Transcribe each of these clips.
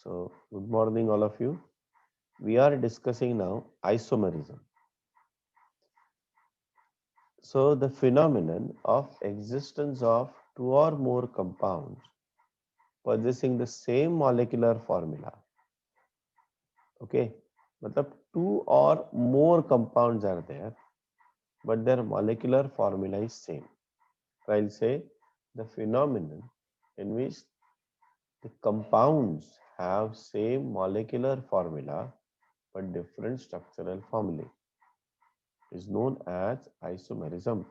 So, good morning, all of you. We are discussing now isomerism. So, the phenomenon of existence of two or more compounds possessing the same molecular formula. Okay, मतलब two or more compounds are there, but their molecular formula is same. So I'll say the phenomenon in which the compounds have same molecular formula but different structural formulae is known as isomerism.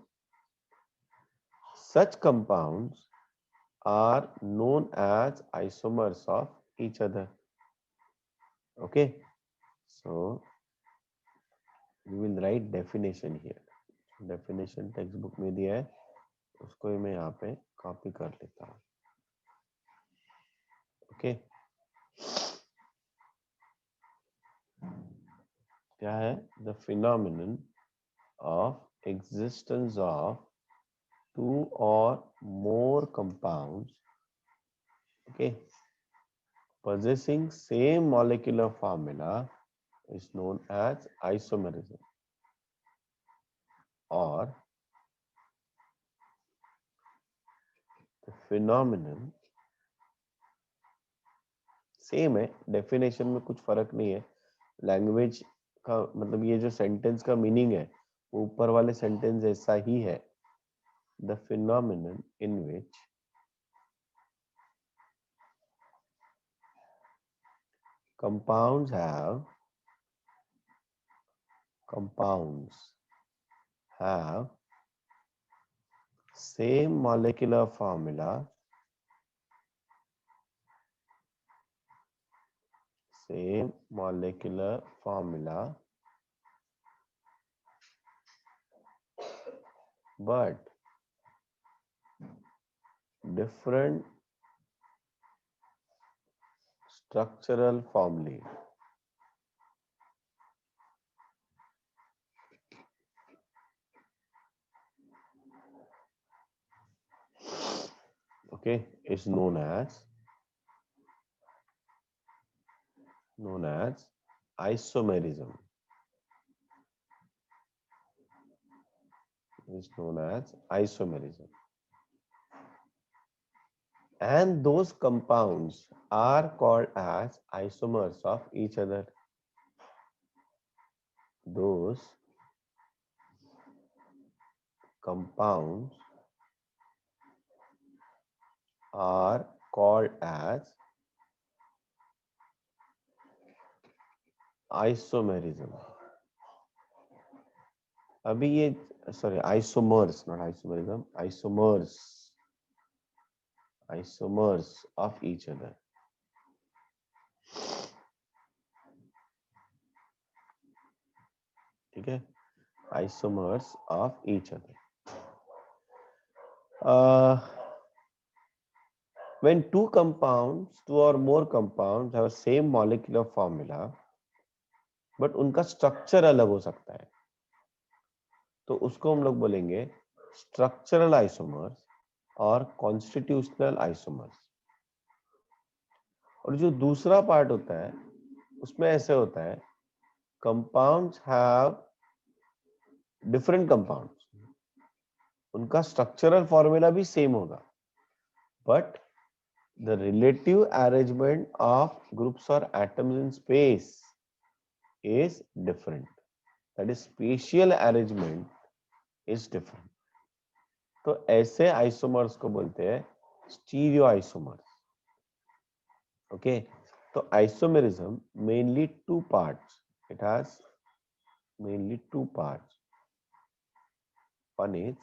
Such compounds are known as isomers of each other. Okay, so we will write definition here. Definition textbook में दिया है, उसको मैं यहाँ पे copy कर लेता हूँ. Okay, क्या है? The phenomenon of existence of two or more compounds, okay, possessing same molecular formula is known as isomerism, or the phenomenon. Same है, डेफिनेशन में कुछ फर्क नहीं है. लैंग्वेज का मतलब ये जो सेंटेंस का मीनिंग है वो ऊपर वाले सेंटेंस ऐसा ही है. The phenomenon in which compounds have same molecular formula, but different structural formulae. Okay, is known as isomerism. Is known as isomerism. And those compounds are called as isomers of each other. Those compounds are called as isomerism. अभी ये sorry isomers, not isomerism, isomers of each other. ठीक है, isomers of each other. When two or more compounds have same molecular formula, but उनका structure अलग हो सकता है, तो उसको हम लोग बोलेंगे स्ट्रक्चरल आइसोमर्स और कॉन्स्टिट्यूशनल आइसोमर्स. और जो दूसरा पार्ट होता है उसमें ऐसे होता है, कंपाउंड्स हैव डिफरेंट कंपाउंड्स, उनका स्ट्रक्चरल फॉर्मूला भी सेम होगा, but the relative arrangement of groups और atoms in space is different. That is spatial arrangement is different. तो ऐसे आइसोमर्स को बोलते हैं स्टीरियो आइसोमर्स. ओके, तो isomerism mainly two parts. It has mainly two parts. One is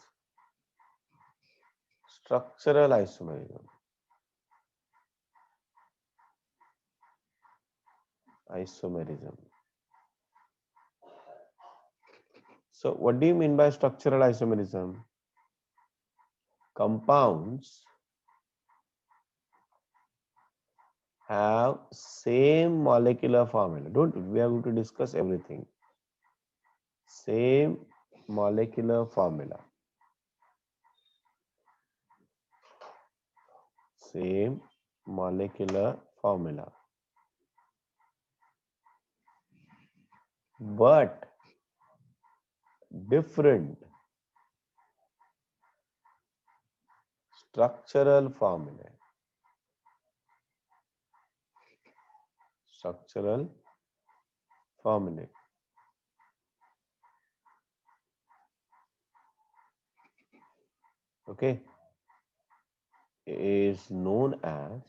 structural isomerism. So what do you mean by structural isomerism? Compounds have same molecular formula. We are going to discuss everything. Same molecular formula. Same molecular formula. but different structural formulae. Structural formulae. Okay, is known as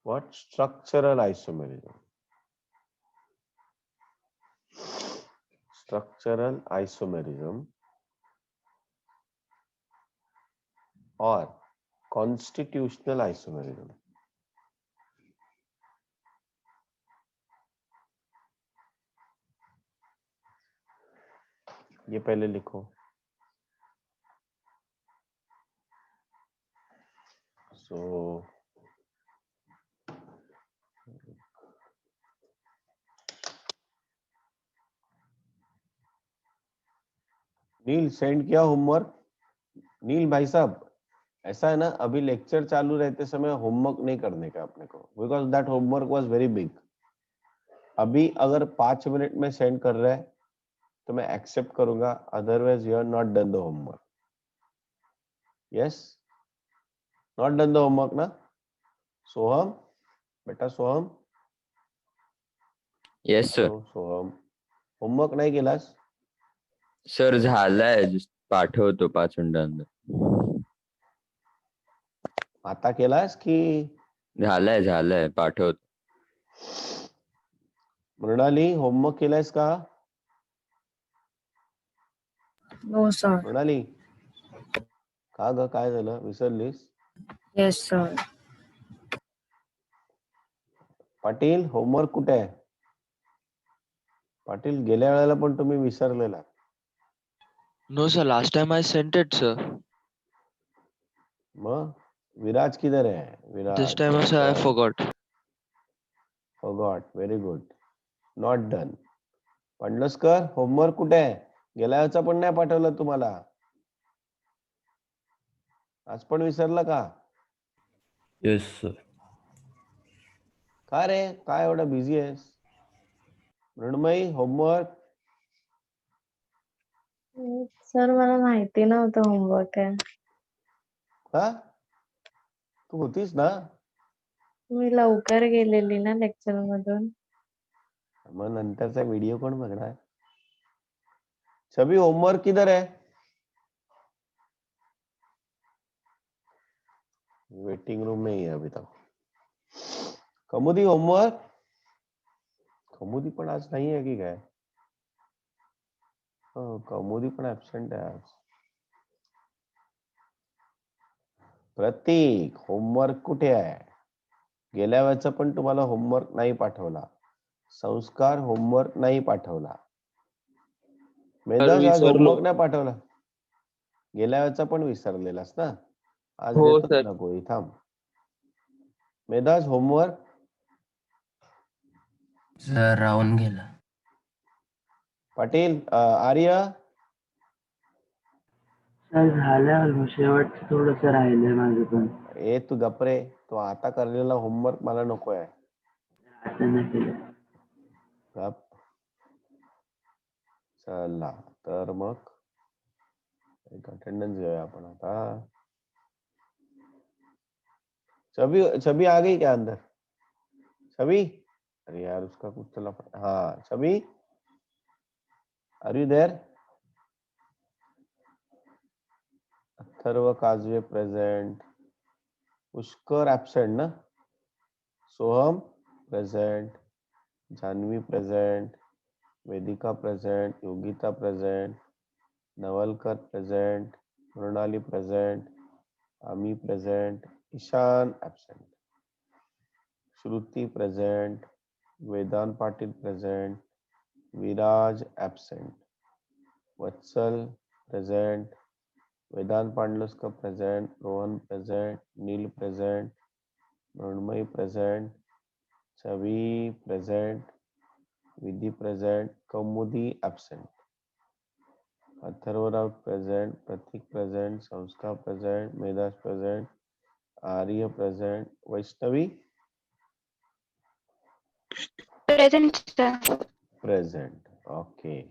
what? Structural isomerism. Structural isomerism or constitutional isomerism. ये पहले लिखो. So नील send किया homework. नील भाई साहब, ऐसा है ना, अभी लेक्चर चालू रहते समय होमवर्क नहीं करने का अपने को, because that homework was very big. अभी अगर 5 मिनट में सेंड कर रहा है तो मैं एक्सेप्ट करूंगा, otherwise you are not done the homework. Yes, not done the homework ना सोहम? बेटा Soham. Yes sir. Soham, homework नाही केलास? सर झालाय, पाठवतो 5 मिनिटांनंतर. आता केलास की? झालाय पाठवतो. मृणाली, होमवर्क केलायस का? No sir. मृणाली, का ग, काय झालं, विसरलीस? Yes sir. पाटील, होमवर्क कुठे आहे? पाटील, गेल्या वेळेला पण तुम्ही विसरलेला. No, sir. Last time I sent it, sir. मग विराज किधर है? विराज. This time, sir, I forgot. Forgot. Very good. Not done. Pandalaskar, homework कुठे आहे? गेल्या वेळेचा पण नाही पाठवला तुम्हाला. आज पण विसरला का? Yes sir. का रे, काय एवढा बिझी आहेस? मृण्मयी, होमवर्क? सर मला माहिती नव्हतं होमवर्क आहे. का? तू होतीस ना? मी लवकर गेलेली ना लेक्चर मधून. मग नंतरचा व्हिडिओ कोण बघणार? सभी होमवर्क किधर है? वेटिंग रूम में ही है अभी तक. कमुदी, होमवर्क? कमुदी पण आज नाही आहे की काय? कमुदी पण ऍबसेंट आहे आज. प्रतीक, होमवर्क कुठे आहे? गेल्या वेळेचा पण तुम्हाला होमवर्क नाही पाठवला. संस्कार, होमवर्क नाही पाठवला. मेधाज, आज होमवर्क नाही पाठवला. गेल्या वेळेचा पण विसरलेलास ना? आज हो, देतो सर. तुला गोळी, थांब. मेधाज, होमवर्क? सर राहून गेला. पाटील, आर्य? सर झालं, शेवटचं थोडस राहिलंय माझं पण. ए तू गपरे, तो आता करलेला होमवर्क मला नको आहे. असं नाही केलं. गप. चला, तर मग एक अटेंडेंस घेऊया आपण आता. छवि, छवि आ गई क्या अंदर? छवि, अरे यार उसका कुछ तो लफड़ा. हाँ Chhavi, are you there? Atharva Kajave present. Pushkar absent ना? Soham present. Janvi present. Vedika present. Yogita present. Navalkar present. Mrunali present. Ami present. Ishan absent. Shruti present. Vedant Patil present. Viraj absent. Vatsal present. Vedant Panduskar present. Rohan present. Neel present. Mrinmayi present. Chhavi present. Vidhi present. Kaumudi absent. Atharvarao present. Prateek present. Sanskar present. Medhas present. Arya present. Vaishnavi? Present, sir. Present. Okay.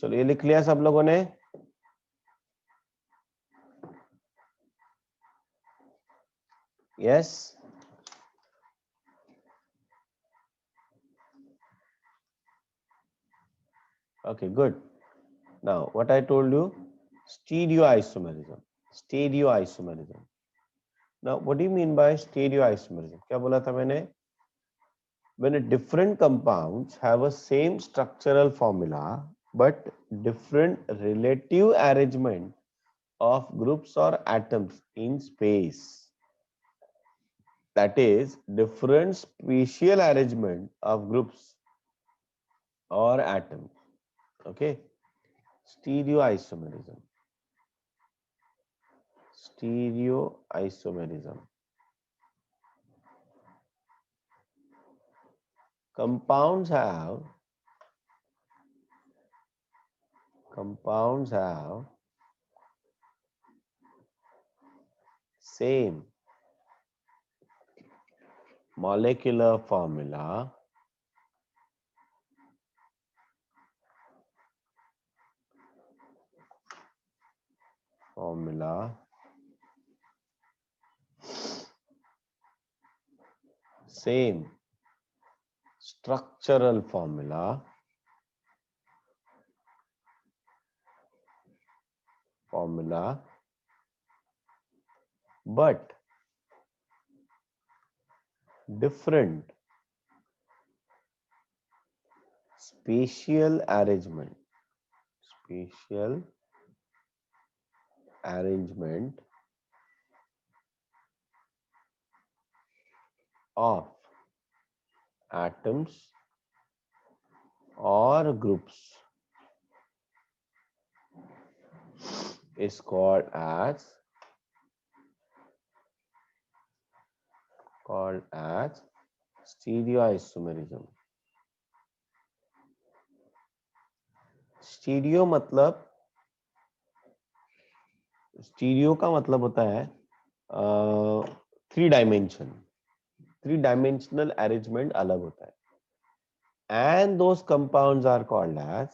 चलो ये लिख लिया सब लोगों ने? Yes. Okay, good. Now, what I told you, stereoisomerism. Stereoisomerism. Now, what do you mean by stereoisomerism? क्या बोला था मैंने? When a different compounds have a same structural formula but different relative arrangement of groups or atoms in space. That is, different spatial arrangement of groups or atoms. Okay. Stereoisomerism. Stereoisomerism. Compounds have same molecular formula same structural formula but different spatial arrangement of atoms or groups is called as stereoisomerism. Stereo का मतलब होता है three dimensional arrangement अलग होता है, and those compounds are called as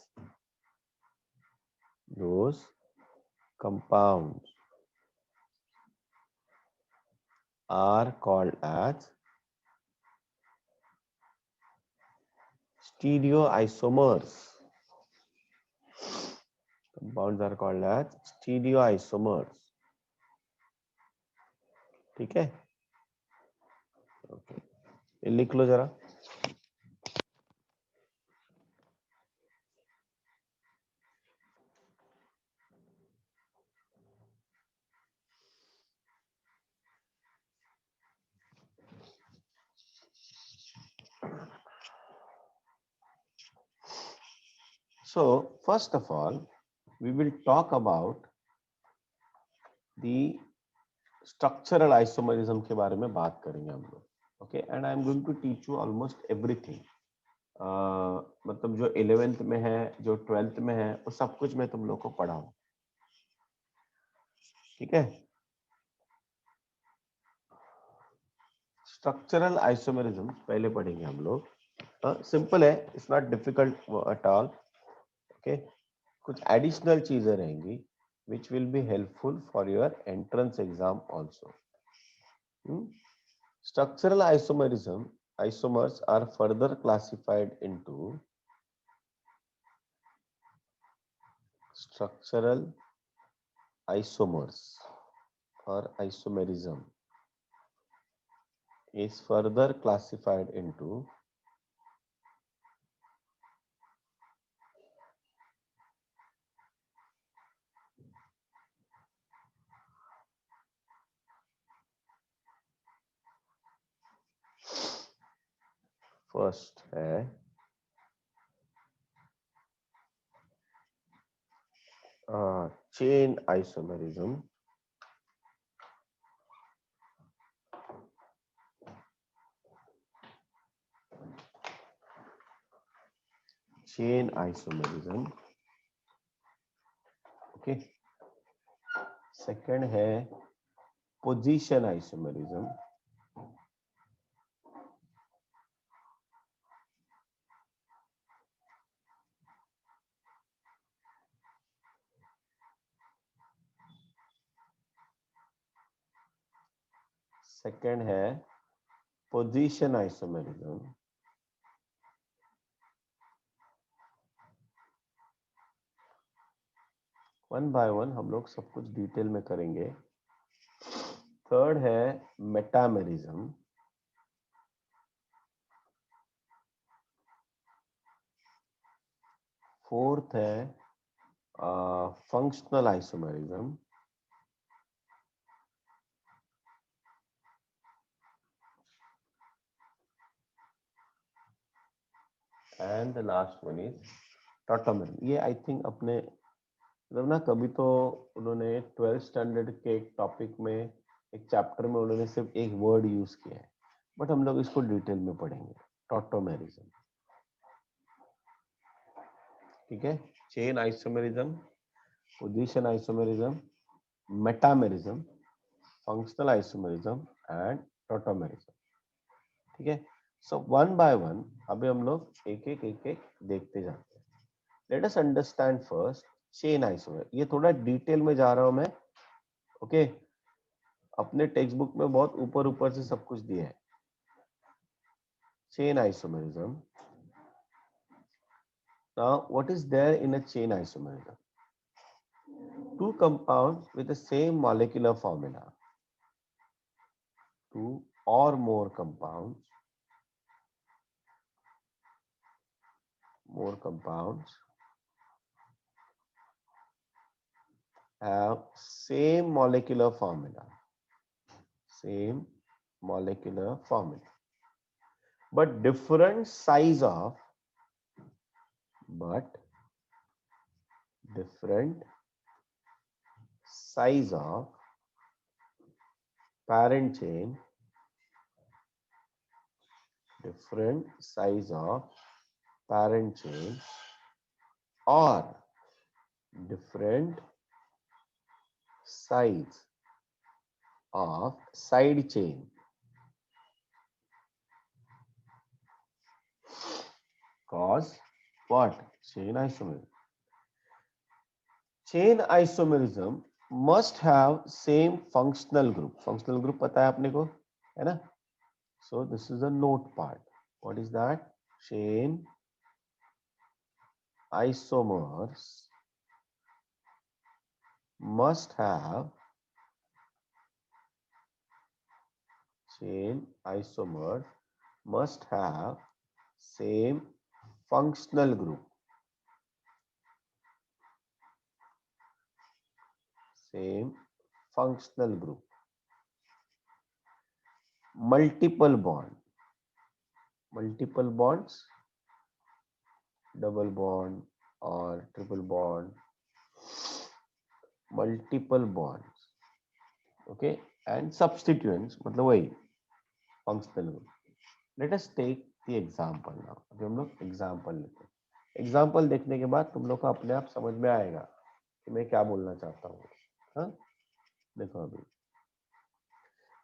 stereoisomers. Compounds are called as stereoisomers. ठीक है? Okay. ये लिख लो जरा. So, first of all, we will talk about the structural isomerism के बारे में बात करेंगे हम लोग. Okay, and I am going to teach you almost everything. मतलब जो 11th में है, जो 12th में है, वो सब कुछ मैं तुम लोग को पढ़ाऊं. ठीक है? स्ट्रक्चरल आइसोमेरिज्म पहले पढ़ेंगे हम लोग. सिंपल है, it's not difficult at all. Okay, कुछ एडिशनल चीजें रहेंगी which will be helpful for your entrance exam also. Structural isomers are further classified into structural isomers or isomerism is further classified into first है chain isomerism, chain isomerism, okay. Second है position isomerism, second है position isomerism, one by one हम लोग सब कुछ detail में करेंगे। Third है मेटामेरिज्म, फोर्थ है functional isomerism, and the last one is tautomerism. ये आई थिंक अपने मतलब ना कभी तो उन्होंने 12th स्टैंडर्ड के एक टॉपिक में एक चैप्टर में उन्होंने सिर्फ एक वर्ड यूज किया है, बट हम लोग इसको डिटेल में पढ़ेंगे। टॉटोमेरिज्म, ठीक है। Chain isomerism, position isomerism, metamerism, functional isomerism and tautomerism, ठीक है। सो वन बाय वन अभी हम लोग एक एक देखते जाते हैं। Let us understand first chain isomer. ये थोड़ा डिटेल में जा रहा हूं मैं, ओके। अपने टेक्स्ट बुक में बहुत ऊपर ऊपर से सब कुछ दिया है। Chain isomerism, now what is there in a chain isomerism? Two compounds with the same molecular formula, two or more compounds have same molecular formula, but different size of parent chain, different size of parent chain or different size of side chain, cause what? Chain isomerism. Chain isomerism must have same functional group. Functional group पता है आपने को, है ना? So this is a note part. What is that? Chain isomers must have same functional group. Multiple bonds, double bond or triple bond, multiple bonds, okay, and substituents मतलब वही functional group. Let us take the example now. अभी हम लोग example लेते हैं। Example देखने के बाद तुम लोग को अपने आप समझ में आएगा कि मैं क्या बोलना चाहता हूँ। हाँ, देखो अभी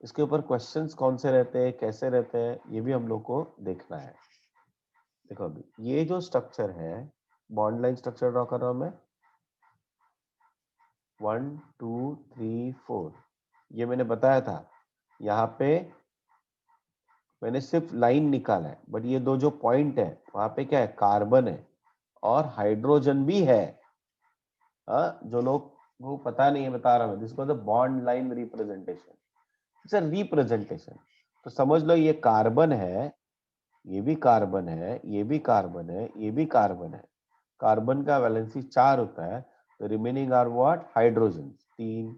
इसके ऊपर क्वेश्चंस कौन से रहते हैं, कैसे रहते हैं, ये भी हम लोग को देखना है। देखो अभी ये जो स्ट्रक्चर है, बॉन्ड लाइन स्ट्रक्चर ड्रॉ कर रहा हूं मैं, 1 2 3 4। ये मैंने बताया था, यहाँ पे मैंने सिर्फ लाइन निकाला है, बट ये दो जो पॉइंट है वहां पे क्या है, कार्बन है और हाइड्रोजन भी है। जो लोग को पता नहीं है बता रहा हूँ, this was the bond line representation, it's a representation. तो समझ लो ये कार्बन है, ये भी कार्बन है, ये भी कार्बन है, ये भी कार्बन है। कार्बन का वैलेंसी 4 होता है, तो रिमेनिंग आर व्हाट, हाइड्रोजन, 3,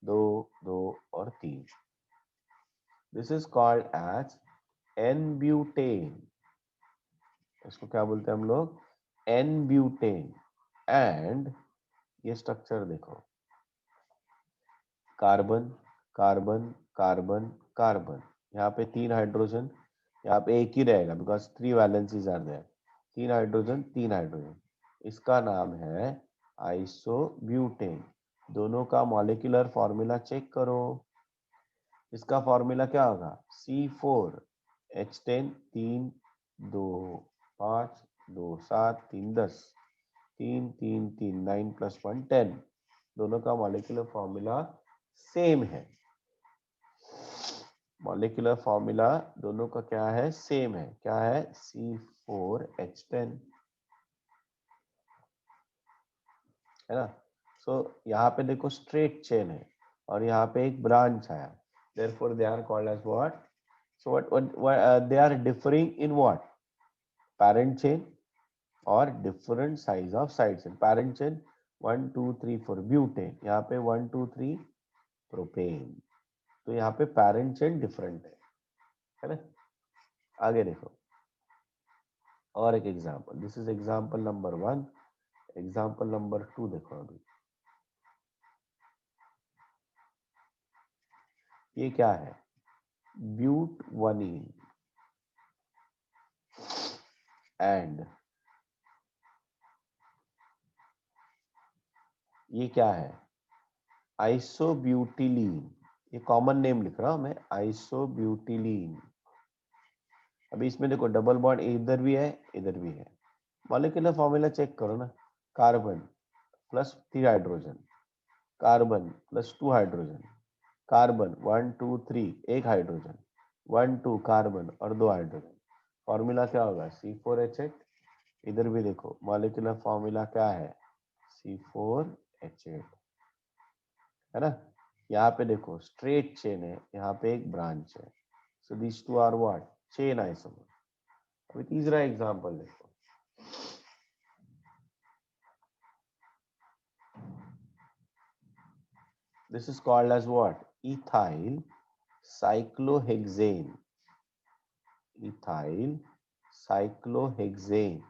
2, 2 और 3। This is called as n-butane. इसको क्या बोलते हैं हम लोग, एन-ब्यूटेन। एंड ये स्ट्रक्चर देखो, कार्बन कार्बन कार्बन कार्बन, यहाँ पे 3 हाइड्रोजन, यहाँ पे एक ही रहेगा because 3 valencies are there, 3 hydrogen 3 hydrogen. इसका नाम है आइसोब्यूटेन। दोनों का मॉलिक्यूलर फॉर्मूला चेक करो। इसका फॉर्मूला क्या होगा, C4H10, 3 2 5 2 7 3 10, 3 3 3 9 + 1 10। दोनों का मॉलिक्यूलर फॉर्मूला सेम है। मॉलिक्यूलर फॉर्मूला दोनों का क्या है, सेम है। क्या है, C4H10, है ना। सो यहाँ पे देखो स्ट्रेट चेन है और यहाँ पे एक ब्रांच आया, therefore they are called as what, so what they are differing in what, parent chain or different size of side chain। parent chain 1 2 3 4 butane, यहाँ पे 1 2 3 प्रोपेन। तो यहाँ पे पेरेंट चेन डिफरेंट है ना। आगे देखो और एक example, this is example number 1। Example number 2 देखो अभी, ये क्या है, ब्यूटवनीन एंड ये क्या है, आइसोब्यूटिलीन। ये कॉमन नेम लिख रहा हूं मैं, आइसोब्यूटिलीन। अभी इसमें देखो डबल बॉन्ड इधर भी है इधर भी है। मॉलिक्यूलर फॉर्मूला चेक करो ना, carbon plus 3 hydrogen, carbon plus 2 hydrogen, carbon 1 2 3 एक हाइड्रोजन, 1 2 कार्बन और 2 हाइड्रोजन। फॉर्मूला क्या होगा, C4H8। इधर भी देखो मॉलिक्यूलर फॉर्मूला क्या है, C4H8, है ना। यहाँ पे देखो स्ट्रेट चेन है, यहाँ पे एक ब्रांच है, so this two are what, chain isomer. अभी तीसरा एग्जांपल देखो, this is called as what, ethyl cyclohexane, ethyl cyclohexane।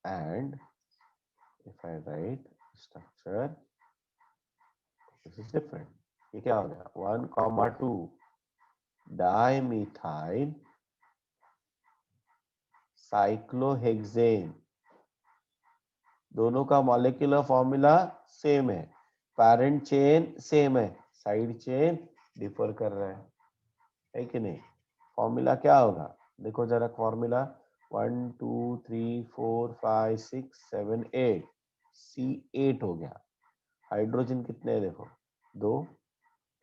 and if I write structure, this is different। ये क्या हो गया, 1,2 dimethyl cyclohexane। दोनों का मॉलिक्यूलर फॉर्मूला सेम है, पेरेंट चेन सेम है, साइड चेन डिफर कर रहा है कि नहीं। फॉर्मूला क्या होगा, देखो जरा फॉर्मूला, 1 2 3 4 5 6 7 8, C8 हो गया। हाइड्रोजन कितने हैं देखो, 2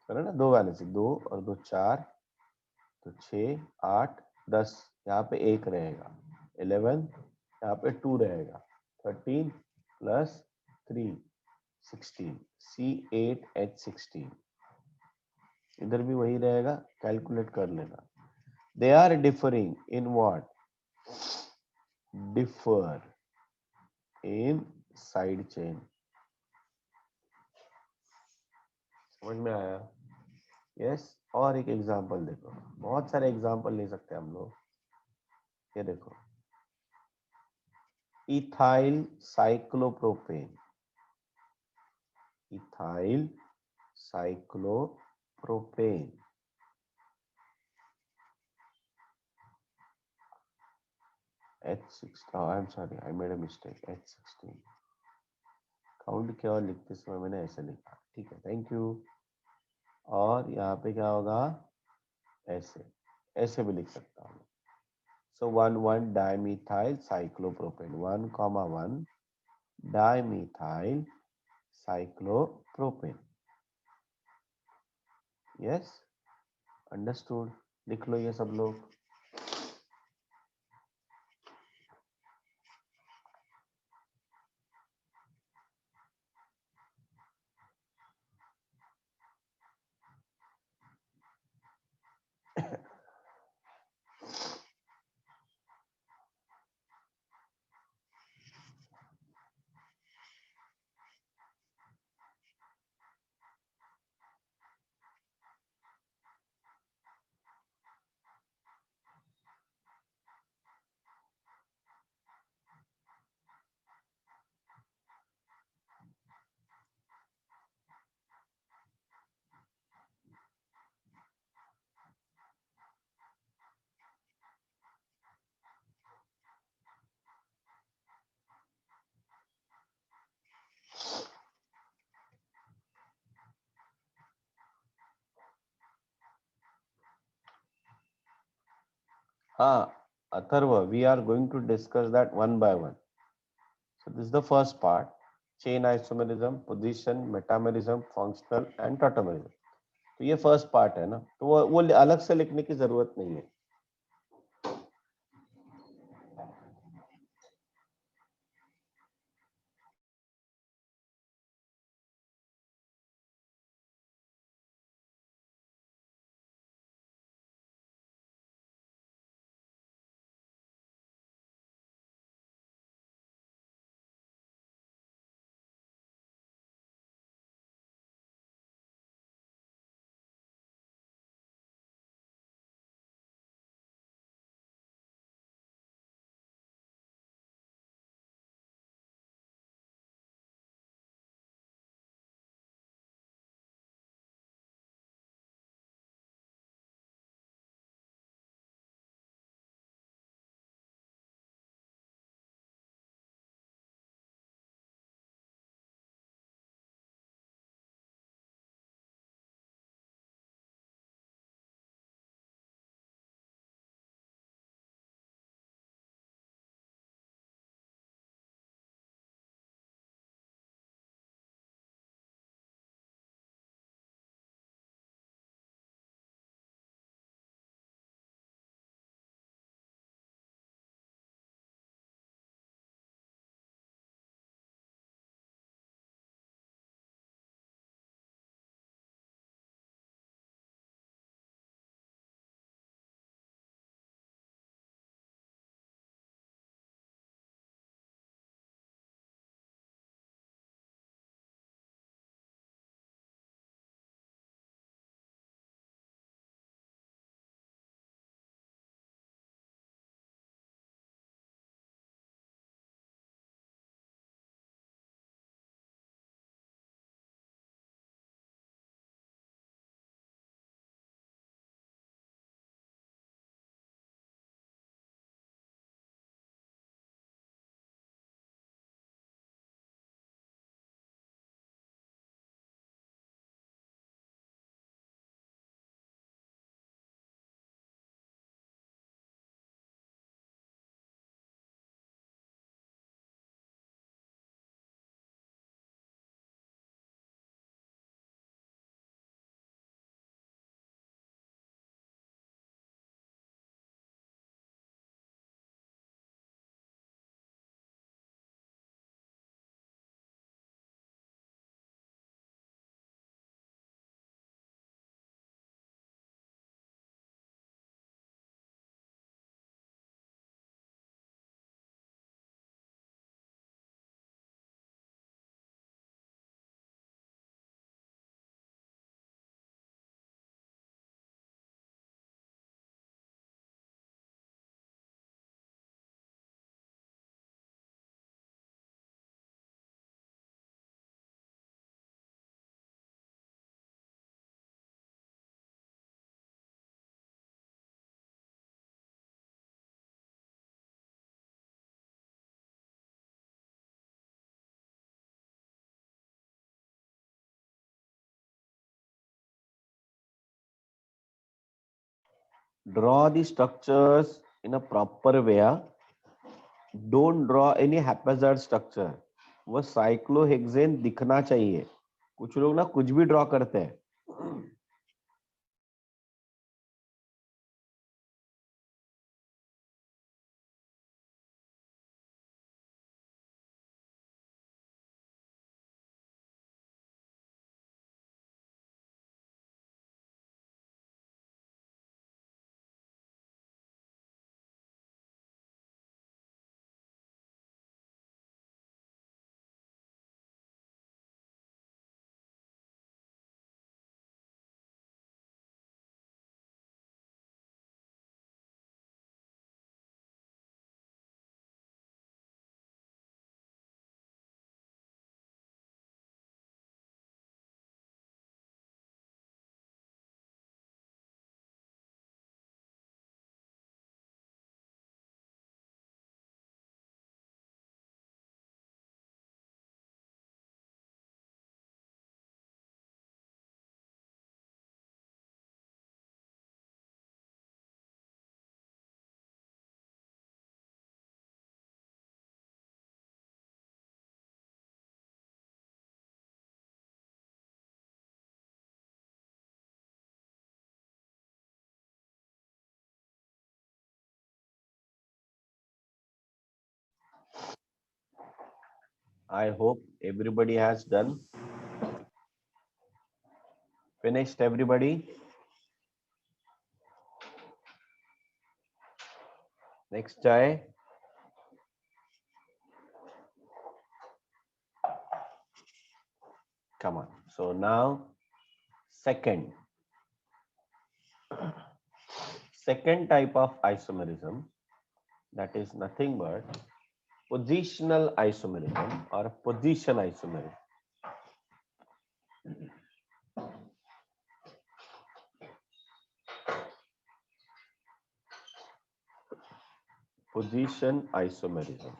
है ना, 2 वैलेंसी, 2 और 2 4, तो 6 8 10, यहाँ पे 1 रहेगा, 11, यहाँ पे 2 रहेगा, 13 + 3 16, C8H16। इधर भी वही रहेगा, कैलकुलेट कर लेना। They are differing in what, differ in side chain. समझ में आया, यस। और एक एग्जांपल देखो, बहुत सारे एग्जांपल ले सकते हैं हम लोग। ये देखो, ethyl cyclopropane, ethyl cyclopropane, H6, I'm sorry, I made a mistake, H16। Count किया और लिखते समय मैंने ऐसे लिखा, ठीक है, थैंक यू। और यहाँ पे क्या होगा, ऐसे ऐसे भी लिख सकता हूँ। सो 1 1 dimethyl cyclopropane, 1,1 dimethyl cyclopropane. Yes, understood. लिख लो ये सब लोग। Atharva, we are going to discuss that one by one. So this is the first part: chain isomerism, position, metamerism, functional and tautomerism. तो ये फर्स्ट पार्ट है ना, तो वो अलग से लिखने की जरूरत नहीं है. Draw the structures in a proper way. Don't draw any haphazard structure. वो साइक्लोहेक्सेन दिखना चाहिए. कुछ लोग ना कुछ भी ड्रॉ करते हैं. I hope everybody has done. Finished, everybody? Next, Jai. Come on. So now, second type of isomerism, that is nothing but positional isomerism or position isomerism. Position isomerism.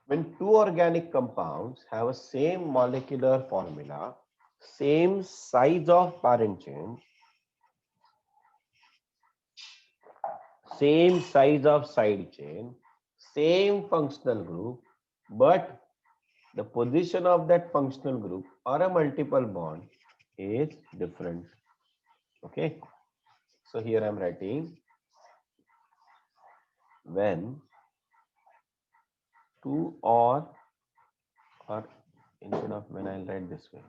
When two organic compounds have a same molecular formula, same size of parent chain, same size of side chain, same functional group, but the position of that functional group or a multiple bond is different. Okay. So here I am writing when two or instead of when, I'll write this way.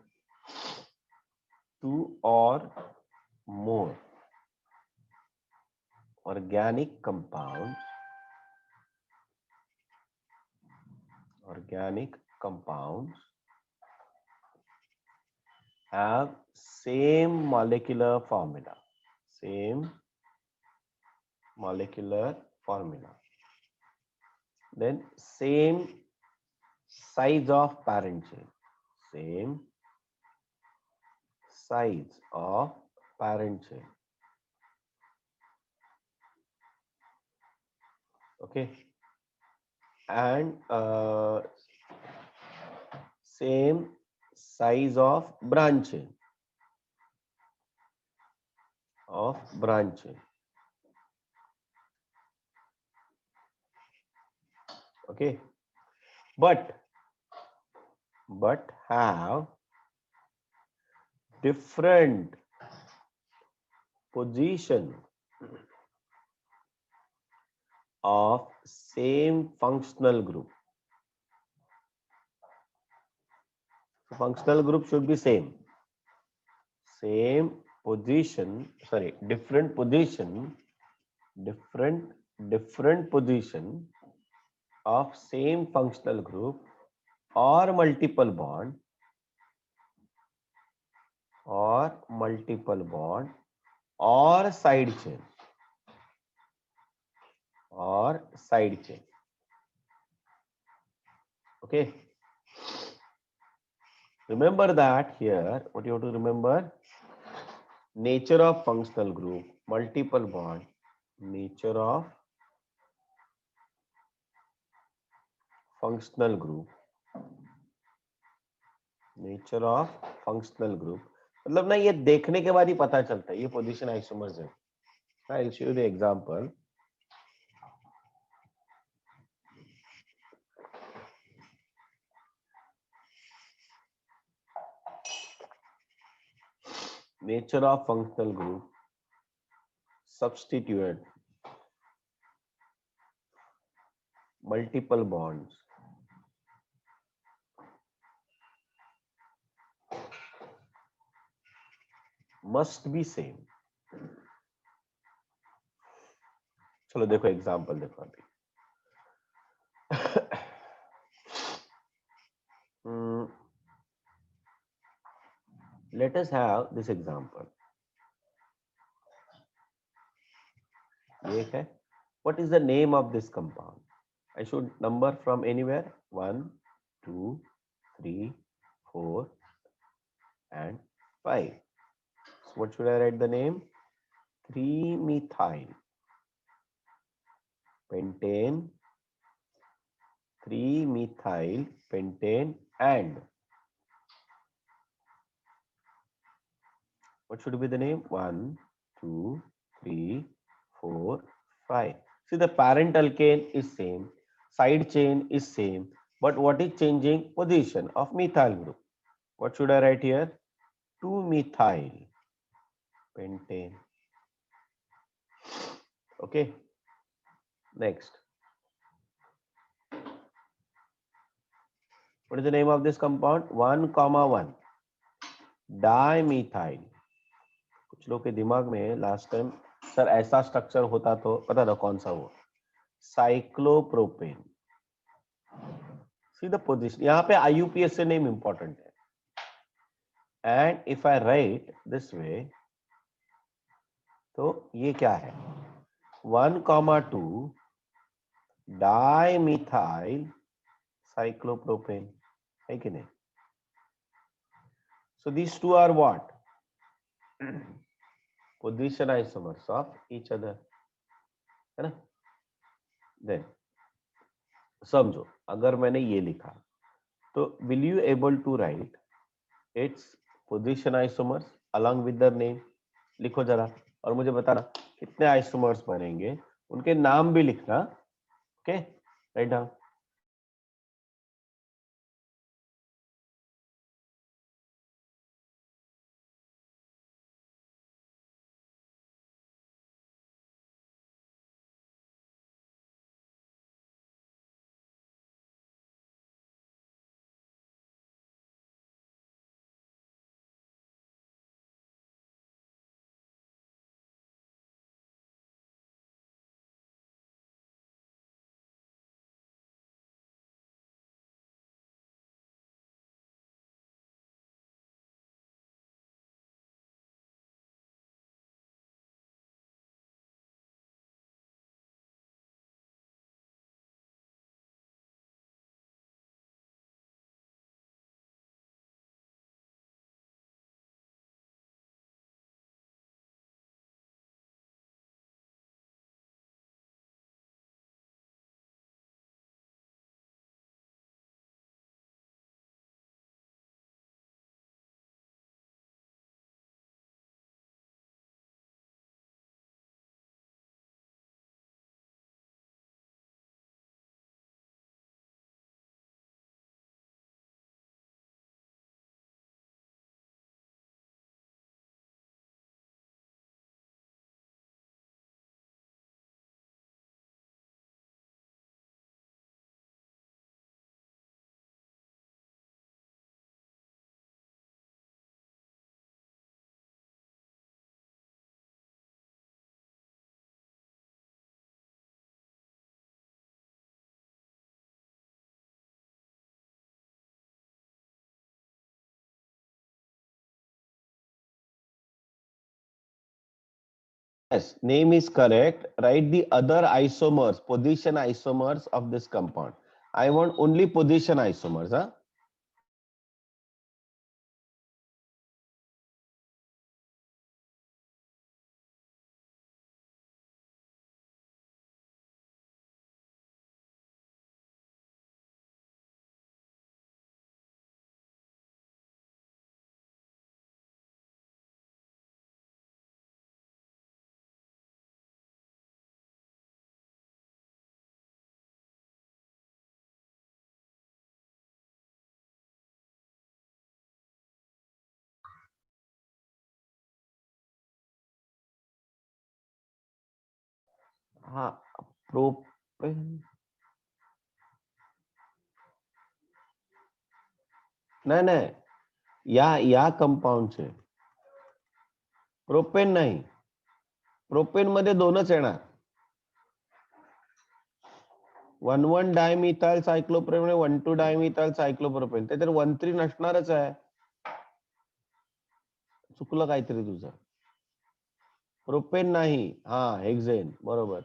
Two or more organic compounds have same molecular formula, then same size of parent chain, okay, and same size of branch chain, okay, but have different position of same functional group. So functional group should be same position, sorry, different position of same functional group or multiple bond or side chain Okay. Remember that here, what you have to remember, nature of functional group, multiple bond, nature of functional group, मतलब ना ये देखने के बाद ही पता चलता है ये पोजीशन आइसोमर्स है. I'll show you the example. Nature of functional group, substitute multiple bonds, must be same. चलो देखो एग्जांपल देखो अभी. Let us have this example. एक है. What is the name of this compound? I should number from anywhere. 1, 2, 3, 4, and 5. So what should I write the name? 3-methyl pentane, 3-methyl pentane, and what should be the name? 1, 2, 3, 4, 5. See, the parent alkane is same, side chain is same, but what is changing? Position of methyl group. What should I write here? 2-methyl pentane. Okay. Next. What is the name of this compound? 1,1 dimethyl. कुछ लोग के दिमाग में last time sir ऐसा structure होता तो पता था कौन सा वो साइक्लोप्रोपेन. See the position. यहाँ पे IUPAC से नेम इंपॉर्टेंट है. And if I right this way तो ये क्या है? 1,2 डाइमिथाइल साइक्लोप्रोपेन है कि नहीं? So these two are what? Position isomers of each other. है ना? Then समझो अगर मैंने ये लिखा तो will you able to write its position isomers along with their name? लिखो जरा और मुझे बताना कितने आइसोमर्स बनेंगे, उनके नाम भी लिखना. Okay, write down. Yes, name is correct. Write the other isomers, position isomers of this compound. I want only position isomers. Huh? हाँ, प्रोपेन नाही नाही या कंपाऊंड चे प्रोपेन नाही. प्रोपेन मध्ये दोनच येणार. 1,1 डायमिथाइल सायक्लोप्रोपेन 1,2 डायमिथाइल सायक्लोप्रोपेन ते तर 1,3 नसणारच आहे. चुकलं काहीतरी तुझं. प्रोपेन नाही. हा, हेक्सेन बरोबर.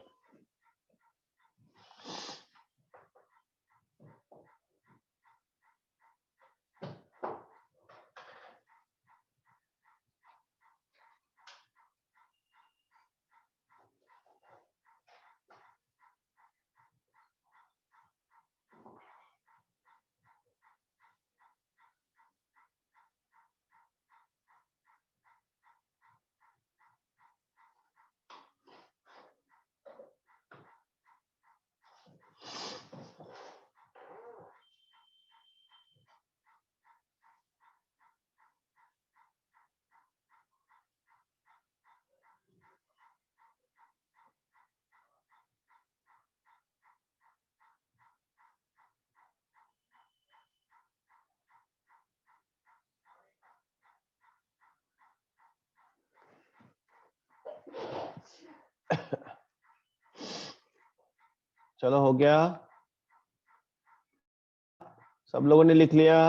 चलो हो गया, सब लोगों ने लिख लिया?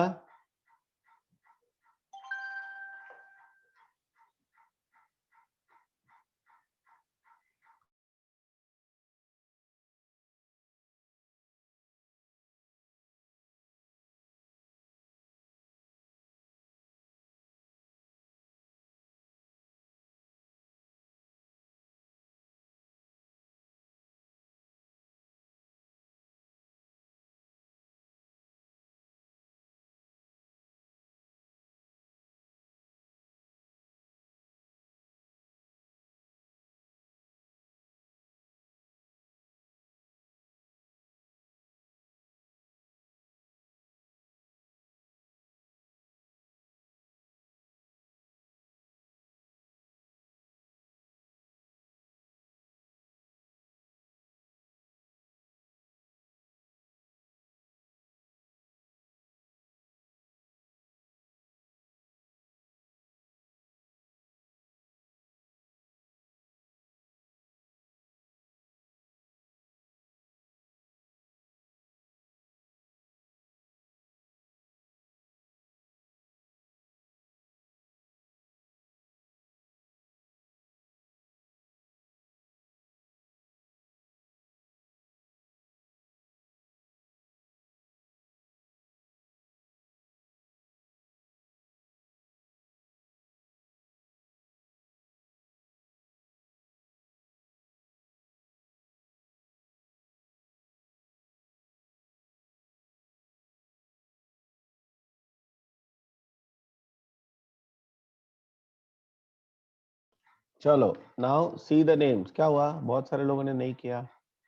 चलो नाउ सी द नेम्स। क्या हुआ, बहुत सारे लोगों ने नहीं किया?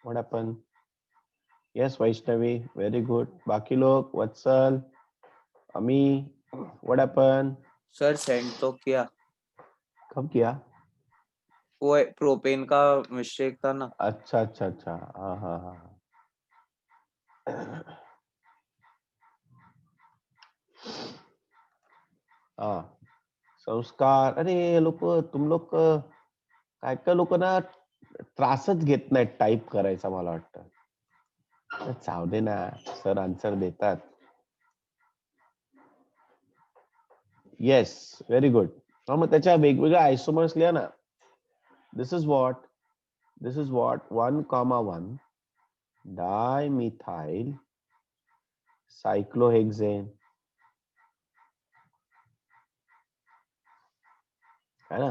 What happen? Yes Vaishnavi, very good. बाकी लोग, वत्सल, अमी, व्हाट हैपन? सर सेंड तो किया, कब किया? वो प्रोपेन का मिस्टेक था ना। अच्छा अच्छा अच्छा, हाँ हाँ हाँ हाँ। संस्कार, अरे ये लोक तुम लोक काय काय लोक ना त्रासच घेत नाहीत टाईप करायचा, मला वाटतं. जाऊ दे ना, सर आन्सर देतात. Yes, very good. मग त्याच्या वेगवेगळ्या आयसोमर्स लिहा ना. This is what 1,1 dimethyl cyclohexane, है ना?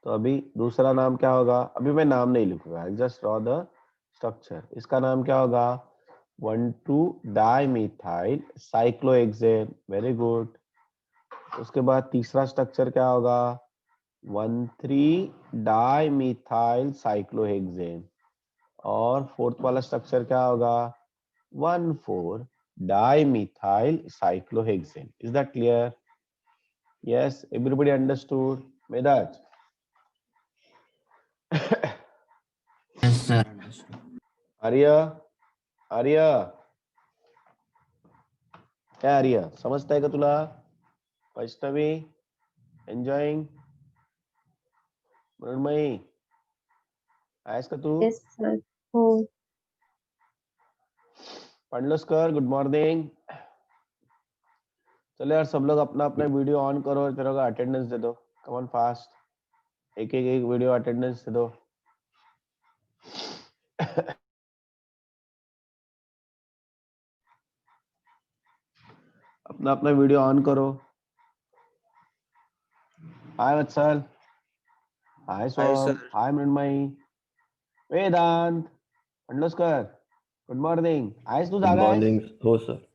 तो अभी दूसरा नाम क्या होगा? अभी मैं नाम नहीं लिखूंगा, I just draw the structure. इसका नाम क्या होगा? 1,2 डायमिथाइल साइक्लोहेक्सेन, वेरी गुड. उसके बाद तीसरा स्ट्रक्चर क्या होगा? 1,3 डायमिथाइल साइक्लोहेक्सेन. और फोर्थ वाला स्ट्रक्चर क्या होगा? 1,4 dimethyl cyclohexane. Is that clear? Yes, everybody understood? Medaj? Yes, sir. Understood. आर्य, आर्य, क्या आर्य समजता है का तुला? वैष्णवी, एंजॉयिंग? मृण्मयी, आहेस का तू? Yes sir. हो. पंडलस्कर, गुड मॉर्निंग. चलो यार, सब लोग अपना अपना वीडियो ऑन करो और तेरे को अटेंडेंस दे दो. कम ऑन फास्ट, एक वीडियो अटेंडेंस दे दो. अपना अपना वीडियो ऑन करो. हाय वत्सल, हाय हाय सोम, सर, हाय मृण्मयी, वेदांत, पंडलस्कर, गुड मॉर्निंग. आहेस तू? Good जागा आहेस? morning. हो सर.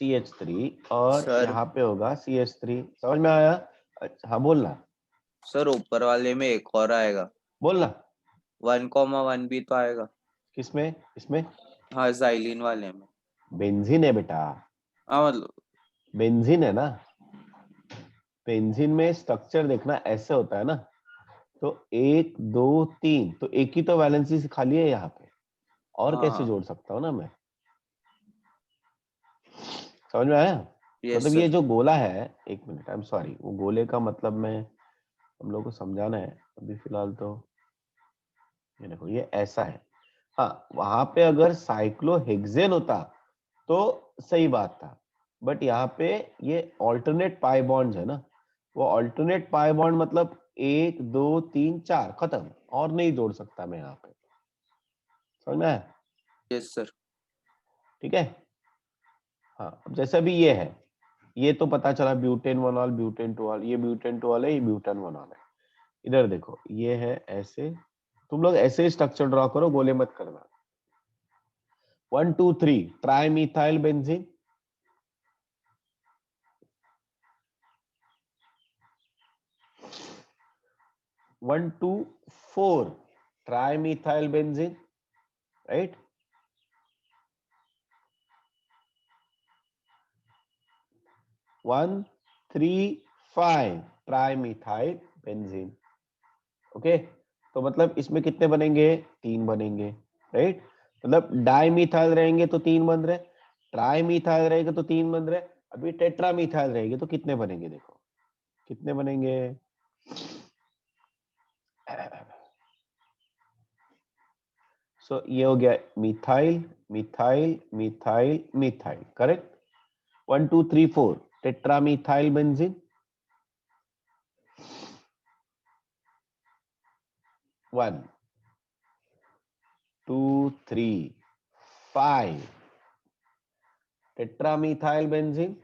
CH3 और सर यहाँ पे होगा CH3. समझ में आया? अच्छा, हाँ बोलना, सर ऊपर वाले में एक और आएगा, बोलना. 1,1 भी तो आएगा. किसमें? इसमें हाँ जाइलिन वाले में. बेंजीन है बेटा, हाँ मतलब बेंजीन है ना. बेंजीन में स्ट्रक्चर देखना ऐसे होता है ना. तो 1 2 3, तो एक ही तो वैलेंसी खाली है यहाँ पे, और कैसे हाँ. जोड़ सकता हूँ ना मैं. समझ में आया? यस मतलब ये सर. जो गोला है, एक मिनट, आई एम सॉरी, वो गोले का मतलब मैं हम लोग को समझाना है अभी फिलहाल. तो ये देखो ये ऐसा है। हाँ, वहां पे अगर साइक्लोहेक्सेन होता तो सही बात था, बट यहाँ पे ये ऑल्टरनेट पाई बॉन्ड्स है ना, वो ऑल्टरनेट पाई बॉन्ड मतलब 1 2 3 4 खत्म, और नहीं जोड़ सकता मैं यहाँ पे, समझ में आया? Yes sir. ठीक है। हाँ, अब जैसे भी ये है, ये तो पता चला ब्यूटेन 1 ऑल ब्यूटेन 2 ऑल, ये ब्यूटेन 2 ऑल है, ये ब्यूटेन 1 ऑल है। इधर देखो ये है ऐसे, तुम लोग ऐसे ही स्ट्रक्चर ड्रॉ करो, गोले मत करना। 1 2 3 tri methyl benzene, 1 2 4 tri methyl benzene, right? 1 3 5 tri methyl benzene. Okay, तो मतलब इसमें कितने बनेंगे? 3 बनेंगे, राइट? मतलब डाई मिथाइल रहेंगे तो 3 बन रहे, ट्राई मिथाइल रहेगा तो 3 बन रहे, अभी टेट्रा मिथाइल रहेगी तो कितने बनेंगे? देखो कितने बनेंगे। सो ये हो गया methyl methyl methyl methyl, correct? 1 2 3 4 tetra methyl benzene, 1 2 3 5 tetra methyl benzene,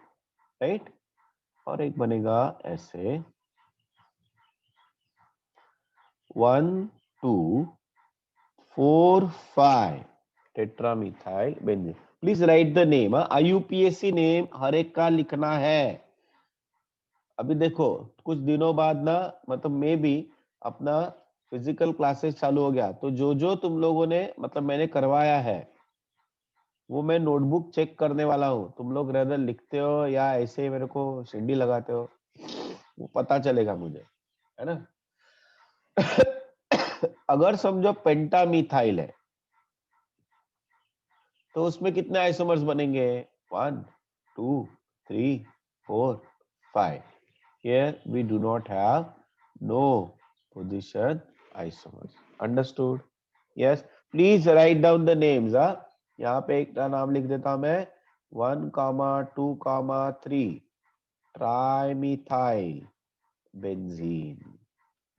right? और एक बनेगा ऐसे 1 2 4 5 tetramethyl benzene. Please write the name, IUPAC name हर एक का लिखना है। अभी देखो कुछ दिनों बाद ना, मतलब मे भी अपना फिजिकल क्लासेस चालू हो गया, तो जो जो तुम लोगों ने मतलब मैंने करवाया है वो मैं नोटबुक चेक करने वाला हूँ। तुम लोग रेदर लिखते हो या ऐसे ही मेरे को सिंडी लगाते हो, वो पता चलेगा मुझे, है ना? अगर समझो पेंटामिथाइल है तो उसमें कितने आइसोमर्स बनेंगे? 1 2 3 4 5। Here we do not have no position isomers. Understood? Yes. Please write down the names. यहाँ पे एक का नाम लिख देता मैं, 1 2 3 ट्राइमिथाइल बेंजीन।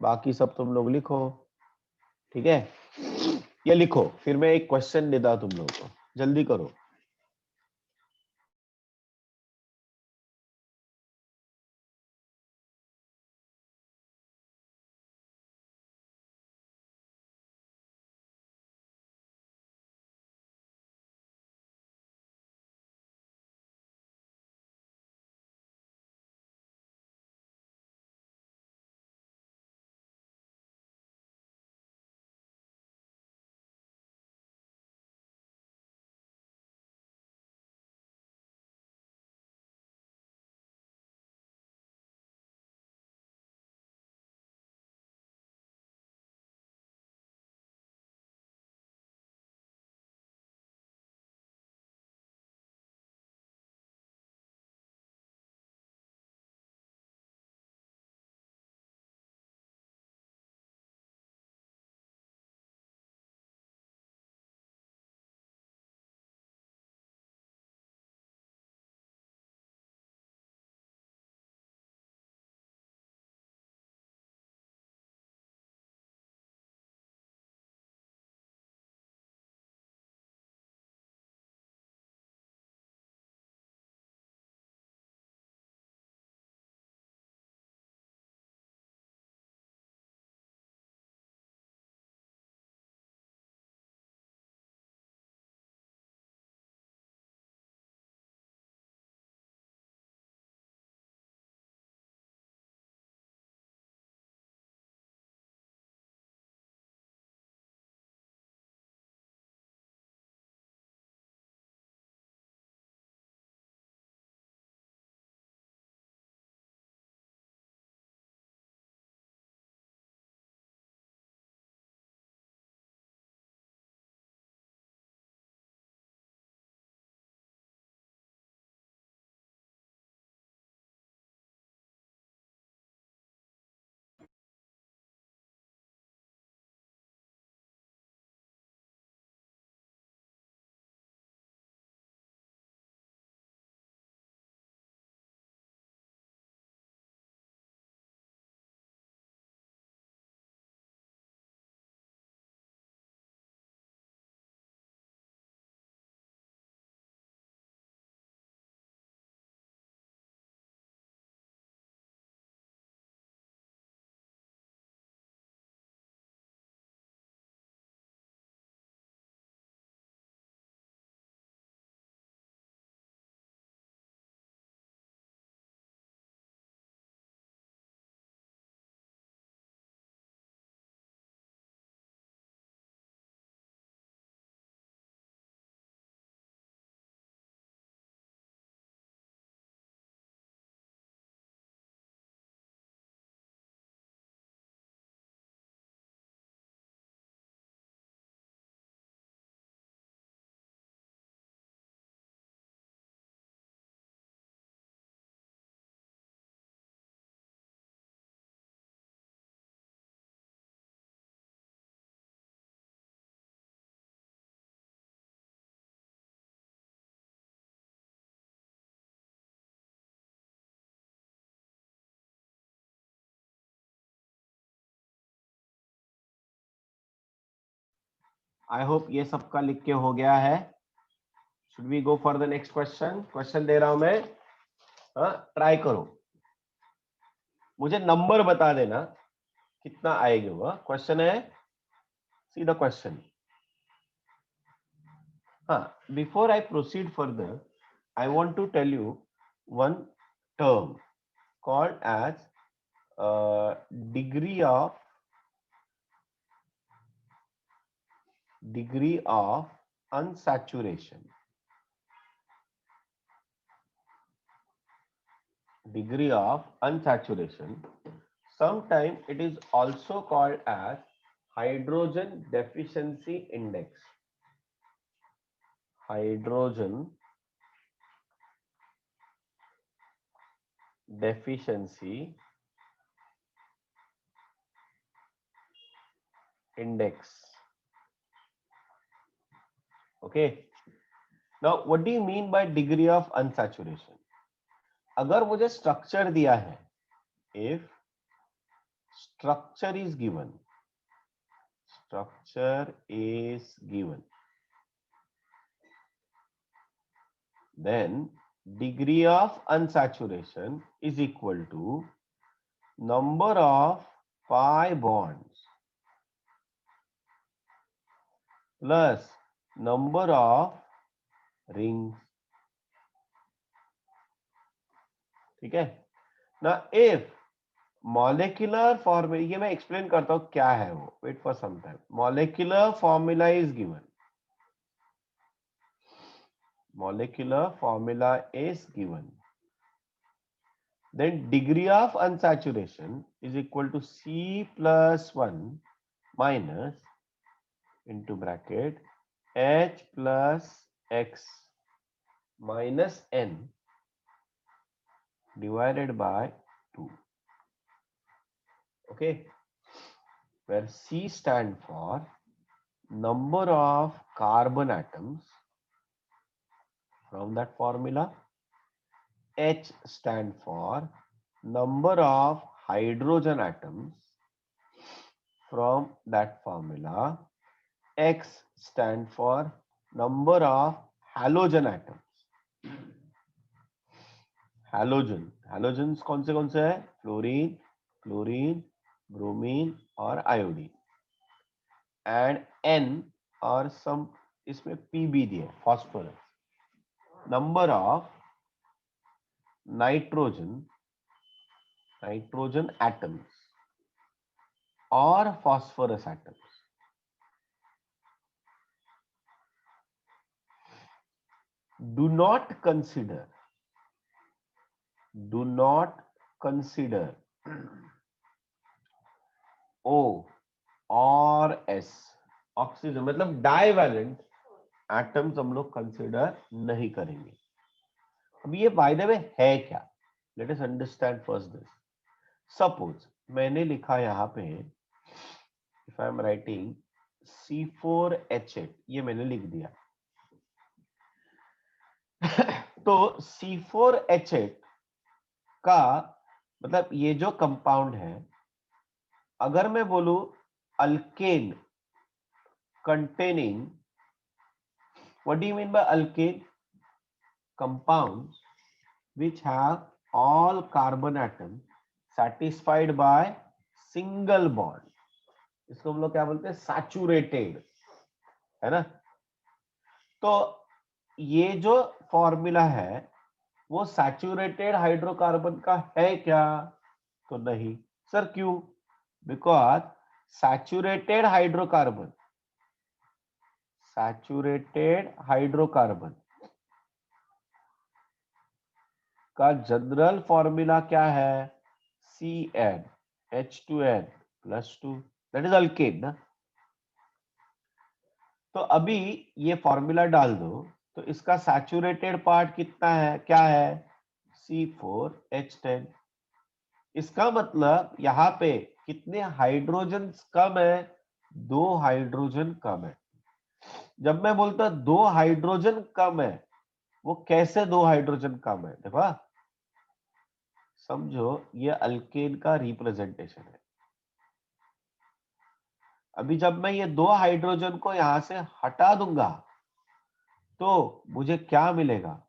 बाकी सब तुम लोग लिखो, ठीक है? ये लिखो, फिर मैं एक क्वेश्चन देता तुम लोगों को, जल्दी करो। आई होप ये सबका लिख के हो गया है. Should we go for the next question? Question दे रहा हूं मैं, हाँ ट्राई करो, मुझे नंबर बता देना कितना आएगा. वो क्वेश्चन है, सी द क्वेश्चन. हाँ, before I proceed further, I want to tell you one term called as degree of unsaturation. Degree of unsaturation. Sometimes it is also called as hydrogen deficiency index. Hydrogen deficiency index. Okay. Now, what do you mean by degree of unsaturation? अगर मुझे structure दिया है, if structure is given, then degree of unsaturation is equal to number of pi bonds plus number of rings. ठीक है ना? if molecular formula, ये मैं explain करता हूं क्या है वो, wait for some time. Molecular formula is given. Molecular formula is given. Then degree of unsaturation is equal to C plus 1 minus into bracket H plus X minus N divided by 2. Okay, where C stand for number of carbon atoms from that formula, H stand for number of hydrogen atoms from that formula, X stand for number of halogen atoms. Halogens कौन से है? Fluorine, chlorine, bromine और iodine. And N और सम इसमें P भी दिए, phosphorus. Number of nitrogen atoms और phosphorus atoms. Do not consider O और S ऑक्सीजन, मतलब डाइवैलेंट एटम्स हम लोग कंसिडर नहीं करेंगे. अब ये बाय द वे है क्या? Late us understand first this. Suppose मैंने लिखा यहाँ पे, if I am writing C4H8, ये मैंने लिख दिया. तो C4H8 का मतलब ये जो कंपाउंड है, अगर मैं बोलूं alkane containing, what do you mean by alkane? Compounds which have all carbon atoms satisfied by single bond. इसको हम लोग क्या बोलते हैं? सैचुरेटेड, है ना? तो ये जो फॉर्मूला है वो सैचुरेटेड हाइड्रोकार्बन का है क्या? तो नहीं. सर क्यों? बिकॉज सैचुरेटेड हाइड्रोकार्बन का जनरल फॉर्मूला क्या है? CN H2N plus 2, that is alkane ना. तो अभी ये फॉर्मूला डाल दो तो इसका सैचुरेटेड पार्ट कितना है? क्या है? C4H10. इसका मतलब यहाँ पे कितने हाइड्रोजन कम है? 2 हाइड्रोजन कम है. जब मैं बोलता 2 हाइड्रोजन कम है, वो कैसे 2 हाइड्रोजन कम है? देखो, समझो, ये अल्केन का रिप्रेजेंटेशन है. अभी जब मैं ये 2 हाइड्रोजन को यहां से हटा दूंगा तो मुझे क्या मिलेगा,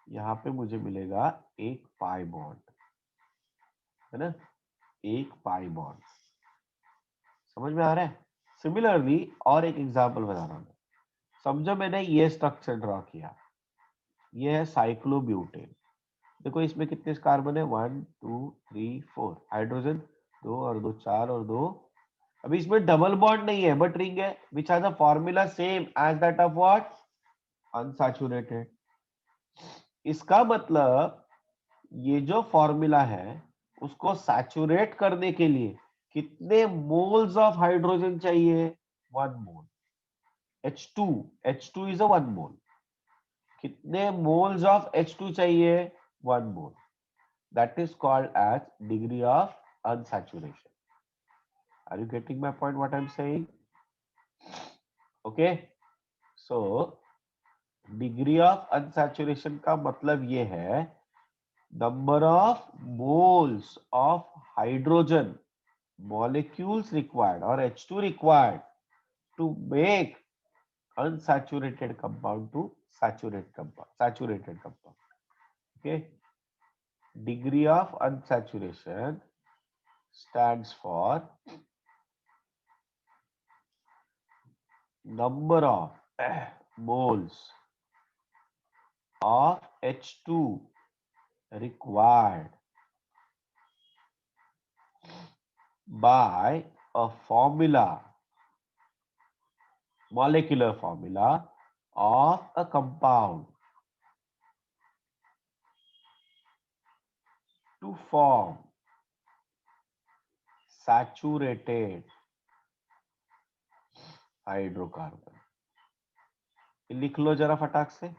यहाँ पे मुझे मिलेगा एक पाई बॉन्ड, है ना, एक पाई बॉन्ड। समझ में आ रहा है? सिमिलरली और एक एग्जांपल बता रहा हूं। समझो मैंने ये स्ट्रक्चर ड्रॉ किया, ये है साइक्लोब्यूटेन। देखो इसमें कितने कार्बन है, 1 2 3 4, हाइड्रोजन 2 और 2 4 और 2। अभी इसमें डबल बॉन्ड नहीं है बट रिंग है, which has the formula same as that of what, unsaturated. इसका मतलब ये जो फॉर्मूला है उसको सैचुरेट करने के लिए कितने मोल्स ऑफ हाइड्रोजन चाहिए, 1 मोल। H2 इज अ 1 मोल। कितने मोल्स ऑफ H2 चाहिए, 1 mole. That is called as degree of unsaturation. Are you getting my point what I am saying? Okay, so degree of unsaturation का मतलब ये है number of moles of hydrogen molecules required or H2 required to make unsaturated compound to saturated compound. Okay, degree of unsaturation stands for number of moles of H2 required by a formula, molecular formula of a compound to form saturated hydrocarbon. लिख लो जरा फटाक से।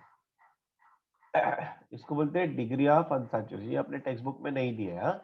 इसको बोलते हैं degree of unsaturation. ये अपने text book में नहीं दिया है।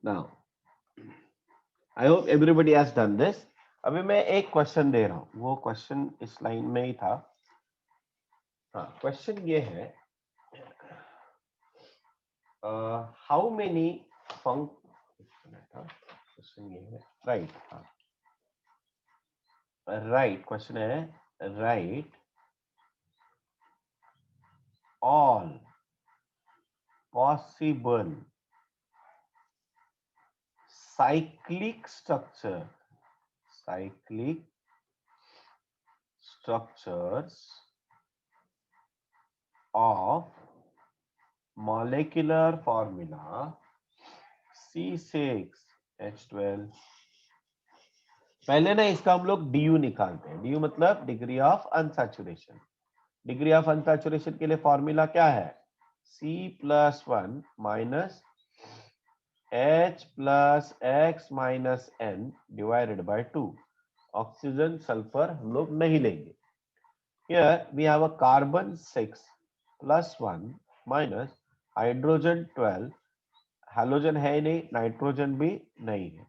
Now, I hope everybody has done this. अभी मैं एक क्वेश्चन दे रहा हूँ, वो क्वेश्चन इस लाइन में ही था. हाँ, क्वेश्चन ये है, हाउ मेनी क्वेश्चन ये है, राइट. राइट, क्वेश्चन है, right all possible cyclic structures of molecular formula C6H12. पहले ना इसका हम लोग du निकालते हैं. du मतलब degree of unsaturation. Degree of unsaturation के लिए फॉर्मूला क्या है? C+1 minus H plus X minus N divided by 2. Oxygen sulphur हम लोग नहीं लेंगे. Here we have a carbon 6 plus 1 minus hydrogen 12. Hydrogen है ही नहीं, नाइट्रोजन भी नहीं है.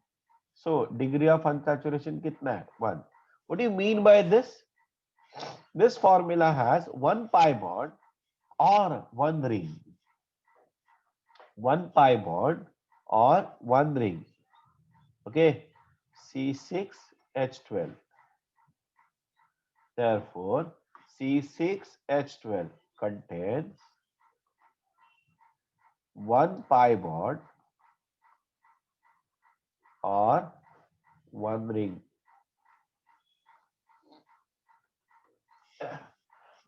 So degree of unsaturation कितना है? 1. What do you mean by this? This formula has one pi bond or one ring. One pi bond or one ring. Okay, C6H12. Therefore, C6H12 contains one pi bond or one ring.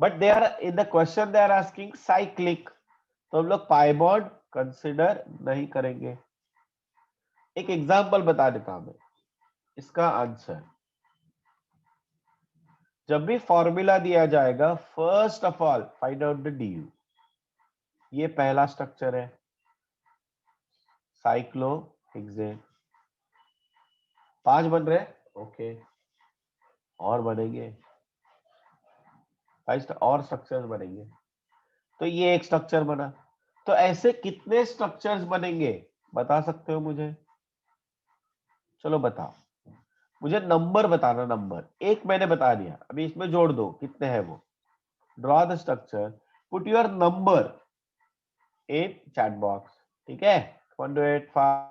But they are in the question they are asking cyclic. तो हम लोग pi bond consider नहीं करेंगे. एक example बता देता हूं मैं इसका आंसर. जब भी फॉर्मूला दिया जाएगा, first of all find out the du. ये पहला स्ट्रक्चर है, साइक्लोहेक्सेन. 5 बन रहे, ओके, और बनेंगे 5 और स्ट्रक्चर्स बनेंगे. तो ये एक स्ट्रक्चर बना. तो ऐसे कितने स्ट्रक्चर्स बनेंगे बता सकते हो मुझे? चलो बताओ, मुझे नंबर बताना. नंबर एक मैंने बता दिया, अभी इसमें जोड़ दो कितने हैं वो. Draw the structure, put your number in chat box. ठीक है, 1 2 8 5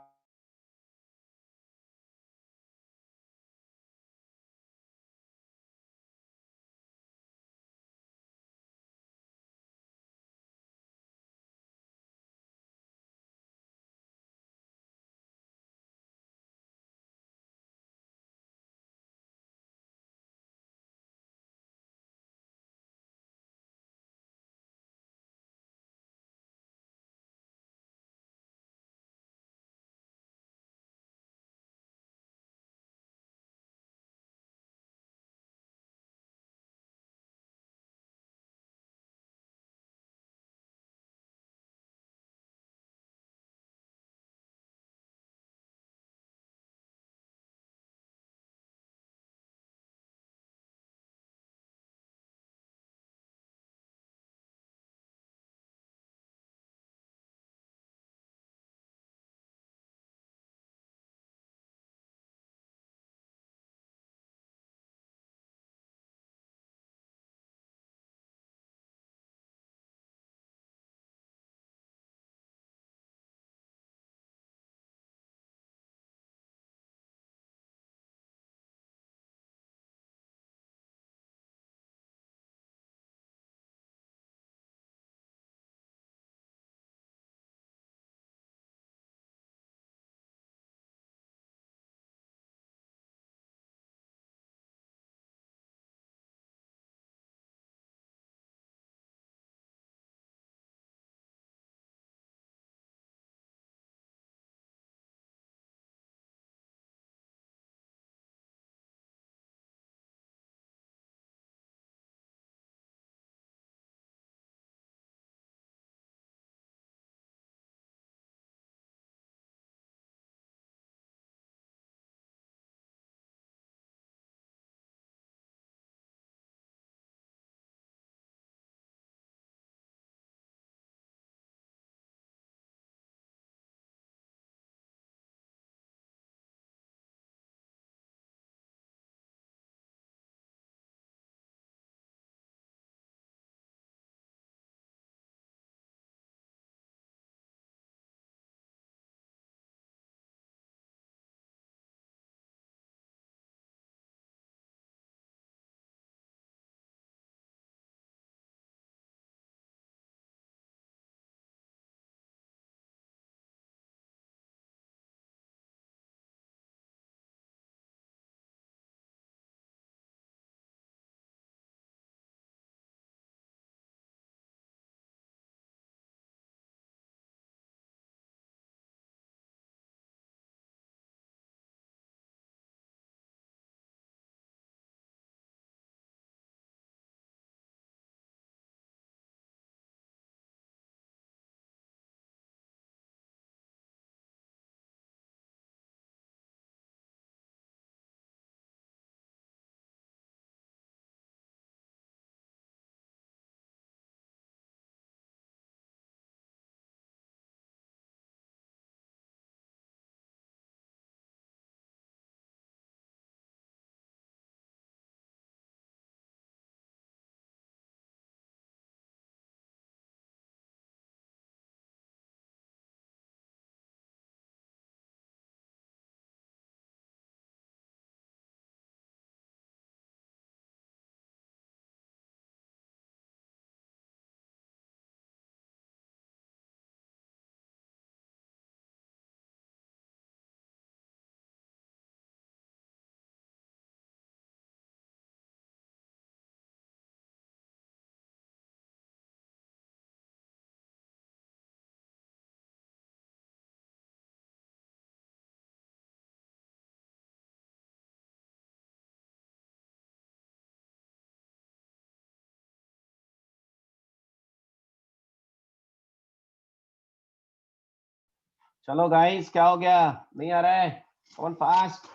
चलो गाइस, क्या हो गया? नहीं आ रहा है? कौन fast?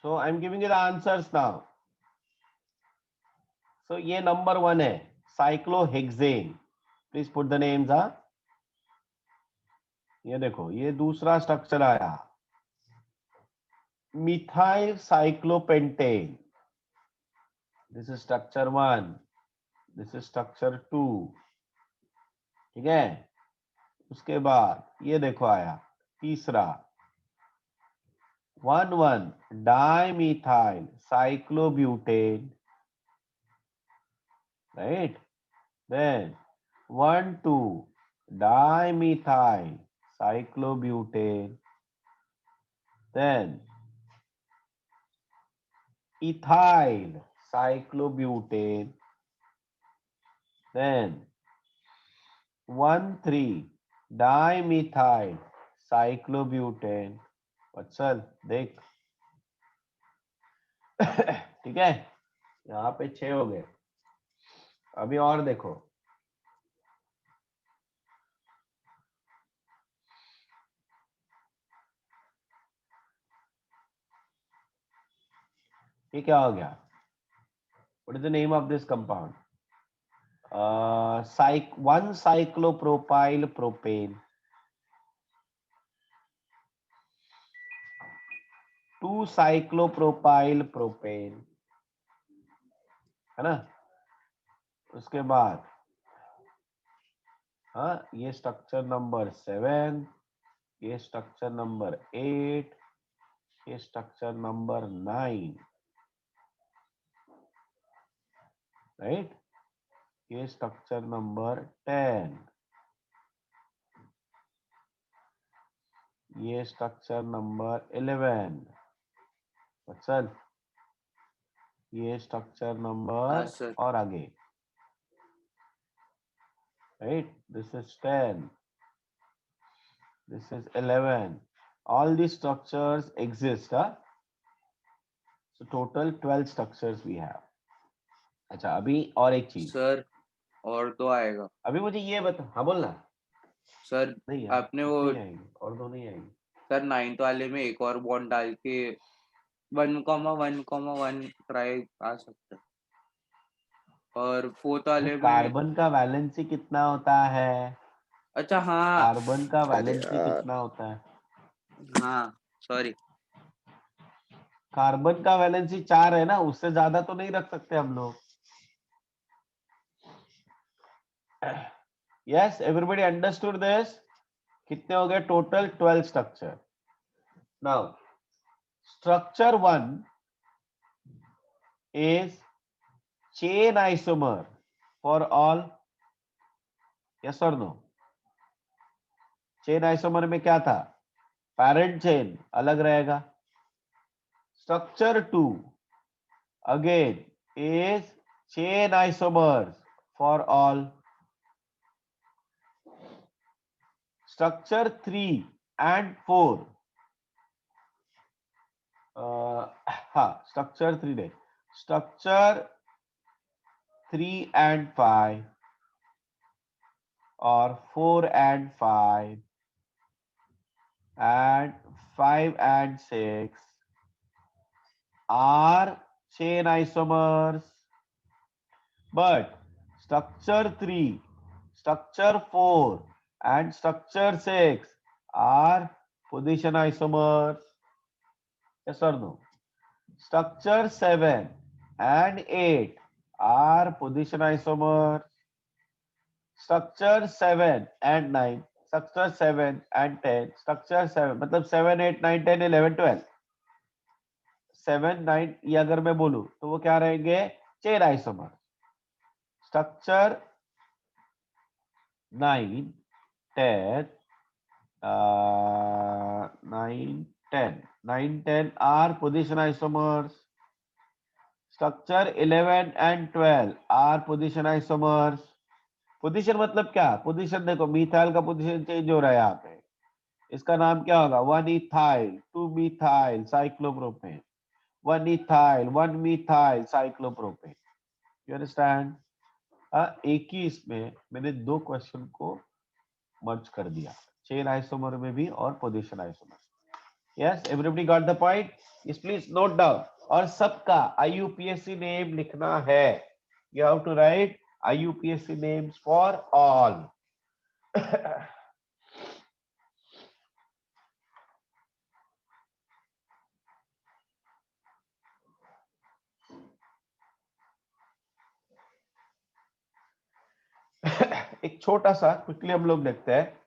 So I'm giving you the answers now. So ये नंबर 1 है cyclohexane. Please put the names. ये देखो, ये दूसरा स्ट्रक्चर आया methyl cyclopentane. This is structure 1, this is structure 2. ठीक है. उसके बाद ये देखो आया तीसरा 1,1 dimethyl cyclobutane. Right. Then 1,2 dimethyl cyclobutane. Then ethyl cyclobutane. Then 1,3 dimethyl cyclobutane. वत्सल देख. ठीक है. यहाँ पे 6 हो गए. अभी और देखो. ये क्या हो गया? What is the name of this compound? 1 cyclopropyl propane, 2 cyclopropyl propane, है ना. उसके बाद हाँ, ये स्ट्रक्चर नंबर 7, ये स्ट्रक्चर नंबर 8, ये स्ट्रक्चर नंबर 9. राइट. ये स्ट्रक्चर नंबर 10, ये स्ट्रक्चर नंबर 11. अच्छा, ये स्ट्रक्चर हाँ नंबर सर. और आगे. Right, this is 10, this is 11. All these structures exist. So total 12 structures we have. अच्छा, अभी और एक चीज. सर और दो आएगा. अभी मुझे ये बता. हाँ बोलना. सर नहीं यार, आपने वो नहीं आएगी, और दो नहीं आएगी. सर 9th वाले में एक और बॉन्ड डाल के 1,1,1 ट्राई आ सकता है. और 4th वाले में कार्बन का वैलेंसी कितना होता है? अच्छा हाँ कार्बन का अरे वैलेंसी यार. कितना होता है? हाँ सॉरी. कार्बन का वैलेंसी 4 है ना, उससे ज्यादा तो नहीं रख सकते हम लोग. Yes, everybody understood this? कितने हो गए total? 12 structure. Now structure 1 is chain isomer for all. yes or no? Chain isomer में क्या था? पैरेंट चेन अलग रहेगा. Structure 2 again is chain isomers for all. Structure 3 and 4 हाँ, स्ट्रक्चर 3 नहीं, structure 3 and 5 or 4 and 5 and 5 and 6 are chain isomers, but structure 3, structure 4 and structure 6 are position isomers. Yes or no? Structure 7 and 8 are position isomers. Structure 7 and 9, structure 7 and 10, structure 7 मतलब 7, 8, 9, 10, 11, 12. 7, 9 ये अगर मैं बोलूं तो वो क्या रहेंगे? Chain isomer. Structure 9, 10, 9, 10, 9, 10 are position isomers. Structure 11 and 12 are position isomers. Position मतलब क्या? पोजीशन देखो, मिथाइल का पोजीशन चेंज हो रहा है यहाँ पे. इसका नाम क्या होगा? 1 ethyl 2 methyl cyclopropane, 1 ethyl 1 methyl cyclopropane. You understand? एक ही इसमें मैंने दो क्वेश्चन को मर्ज कर दिया, चेन आइसोमर में भी और position isomer. Yes, everybody got the point? Yes, please note down. और सबका IUPAC नेम लिखना है। You have to write IUPAC names for all. एक छोटा सा क्विकली हम लोग देखते हैं।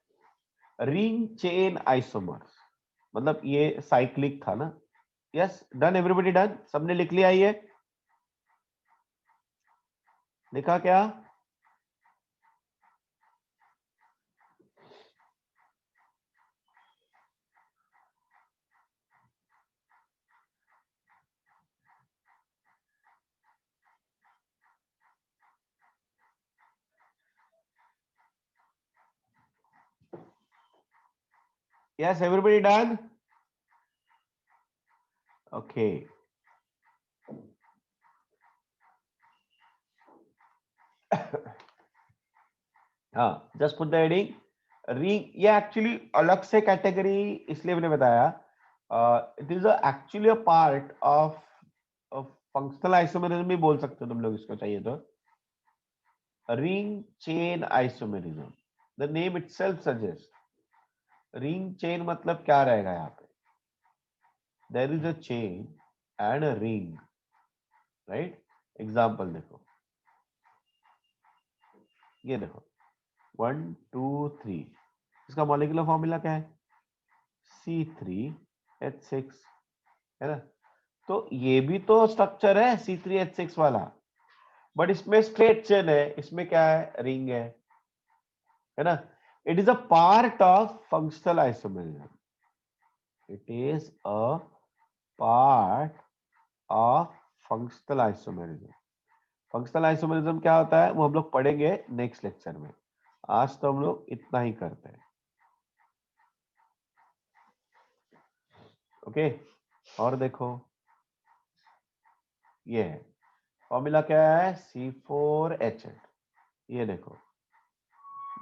रिंग चेन आइसोमर्स, मतलब ये साइक्लिक था ना। Yes, done, everybody done? सबने लिख लिया ये? लिखा क्या? Yes, everybody done? Okay. हाँ, just put the heading. ये एक्चुअली अलग से कैटेगरी इसलिए मैंने बताया, it is actually a part of functional isomerism भी बोल सकते हो तुम लोग इसको चाहिए तो। Ring chain isomerism, the name itself suggest. Ring chain मतलब क्या रहेगा यहाँ पे? There is a chain and a ring, right? Example देखो, ये देखो 1 2 3, इसका मॉलिक्यूलर फॉर्मूला क्या है? C3H6, है ना? तो ये भी तो स्ट्रक्चर है C3H6 वाला, बट इसमें स्ट्रेट चेन है, इसमें क्या है? रिंग है ना? It is a part of functional isomerism. It is a part of functional isomerism. Functional isomerism क्या होता है वो हम लोग पढ़ेंगे नेक्स्ट लेक्चर में। आज तो हम लोग इतना ही करते हैं। ओके, और देखो ये है फॉर्मूला, क्या है? C4H8। ये देखो,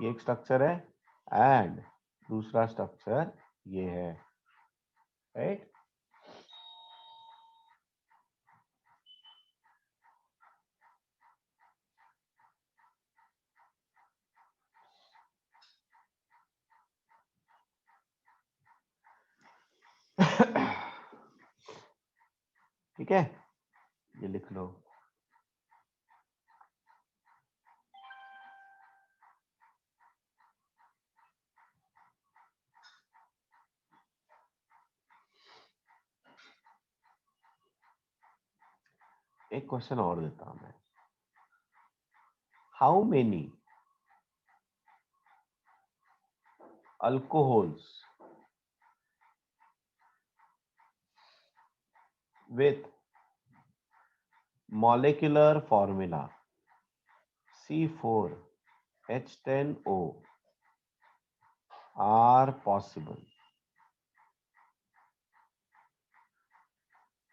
ये एक स्ट्रक्चर है एंड दूसरा स्ट्रक्चर ये है, राइट? ठीक है, ये लिख लो। एक क्वेश्चन और देता हूं मैं। How many alcohols with molecular formula C4H10O are possible?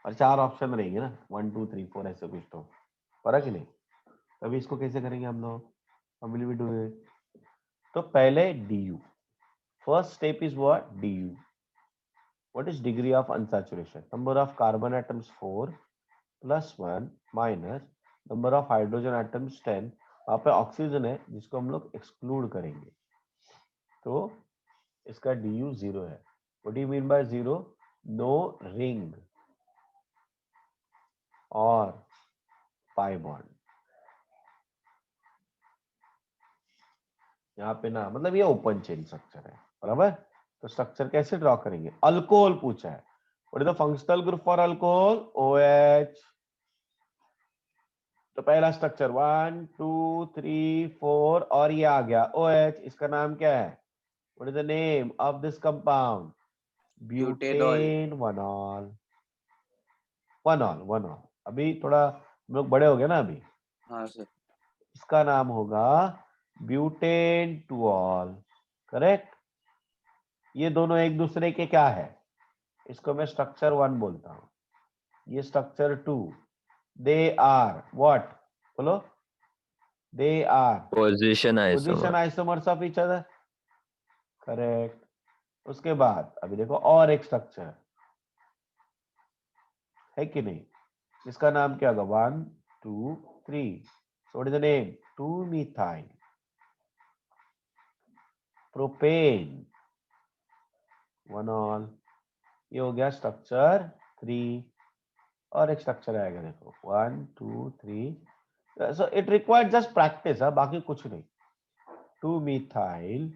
और 4 ऑप्शन रहेंगे ना, 1 2 3 4 ऐसे कुछ, तो फर्क ही नहीं। अभी इसको कैसे करेंगे हम लोग? How will we do it? तो पहले du, first step is what? du. What is degree of unsaturation? Number of carbon atoms 4 plus 1 minus number of hydrogen atoms 10। वहां पे ऑक्सीजन है जिसको हम लोग एक्सक्लूड करेंगे, तो इसका du 0 है। What do you mean by 0? No ring or pi bond। यहाँ पे ना, मतलब ये ओपन चेन स्ट्रक्चर है, बराबर? तो स्ट्रक्चर कैसे ड्रॉ करेंगे? अल्कोहल पूछा है। What is the functional group for alcohol? OH। तो पहला स्ट्रक्चर 1 2 3 4 और ये आ गया OH। इसका नाम क्या है? What is the name of this compound? Butanol. Butane one ol. One ol. अभी थोड़ा हम लोग बड़े हो गए ना अभी। हाँ सर। इसका नाम होगा ब्यूटेन टूऑल, करेक्ट? ये दोनों एक दूसरे के क्या है? इसको मैं स्ट्रक्चर 1 बोलता हूं, ये स्ट्रक्चर 2। They are what? बोलो। They are Position position isomer. isomers of each other. Correct. उसके बाद अभी देखो और एक स्ट्रक्चर है कि नहीं, इसका नाम क्या होगा? 1 2 3. So what is the name? 2-methyl propane. 1 all. ये हो गया स्ट्रक्चर 3. और एक स्ट्रक्चर आएगा देखो 1 2 3. So it required just practice, है बाकी कुछ नहीं. 2-methyl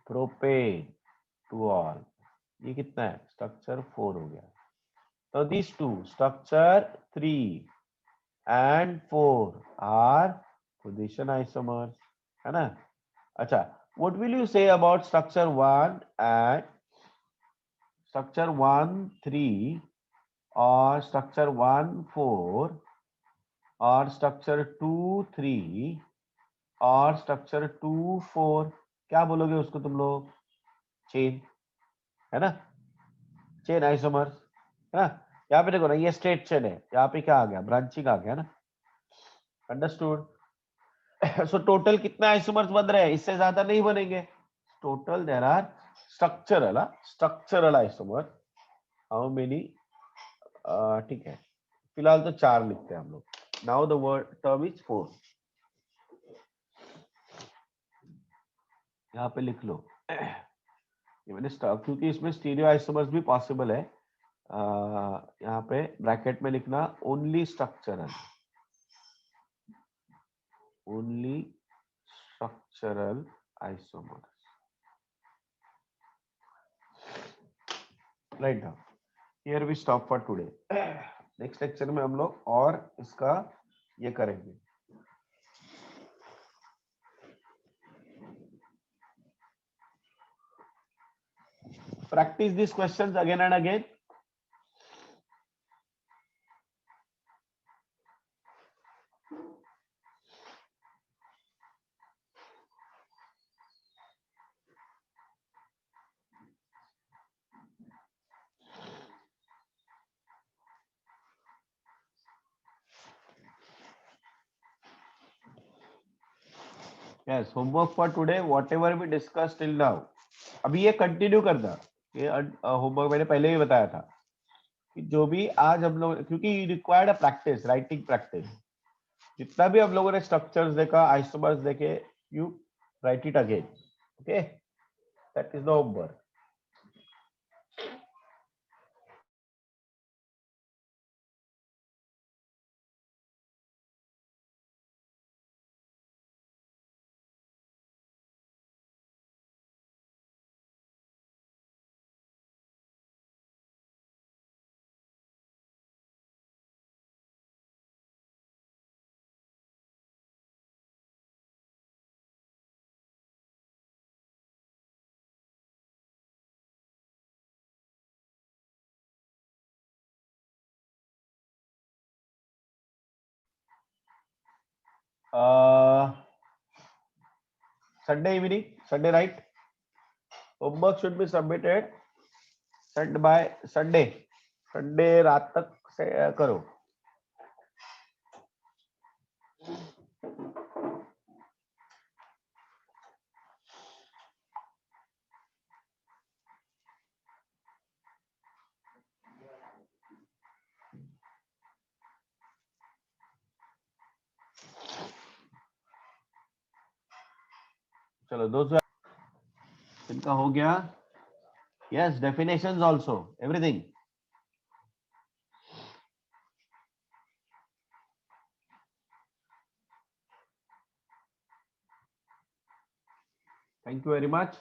propane 2 all. ये कितना है? स्ट्रक्चर 4 हो गया. So these two, structure 3 and 4 are position isomers, है ना? अच्छा, what will you say about structure 1 and structure 1 3 or structure 1 4 or structure 2 3 और स्ट्रक्चर 2 4? क्या बोलोगे उसको तुम लोग? चेन, है ना? चेन आइसोमर्स, है ना? यहाँ पे देखो ना, ये स्ट्रेट चेन है, यहाँ पे क्या आ गया? ब्रांचिंग आ गया ना. अंडरस्टूड? सो टोटल कितने आइसोमर्स बन रहे हैं? इससे ज्यादा नहीं बनेंगे. Total there are structural isomer. How many? ठीक है, फिलहाल तो 4 लिखते हैं हम लोग. Now the word term is 4. यहाँ पे लिख लो. ये मैंने क्योंकि इसमें स्टीरियो आइसोमर्स भी पॉसिबल है, यहाँ पे ब्रैकेट में लिखना only structural. Only structural isomers. Right now, here we stop for today. Next lecture में हम लोग और इसका ये करेंगे. Practice these questions again and again. Yes, homework for today, whatever we discussed till now. अभी ये कंटिन्यू करना. ये होमवर्क मैंने पहले भी बताया था कि जो भी आज हम लोग, क्योंकि required a practice, writing practice. जितना भी हम लोगों ने स्ट्रक्चर्स देखा, आइसोमर्स देखे, you right it again. Okay, that is the homework. Sunday evening, Sunday night, homework should be submitted sent by Sunday. Sunday रात तक से करो. चलो दोस्तों, इनका हो गया. Yes, definitions also, everything. Thank you very much.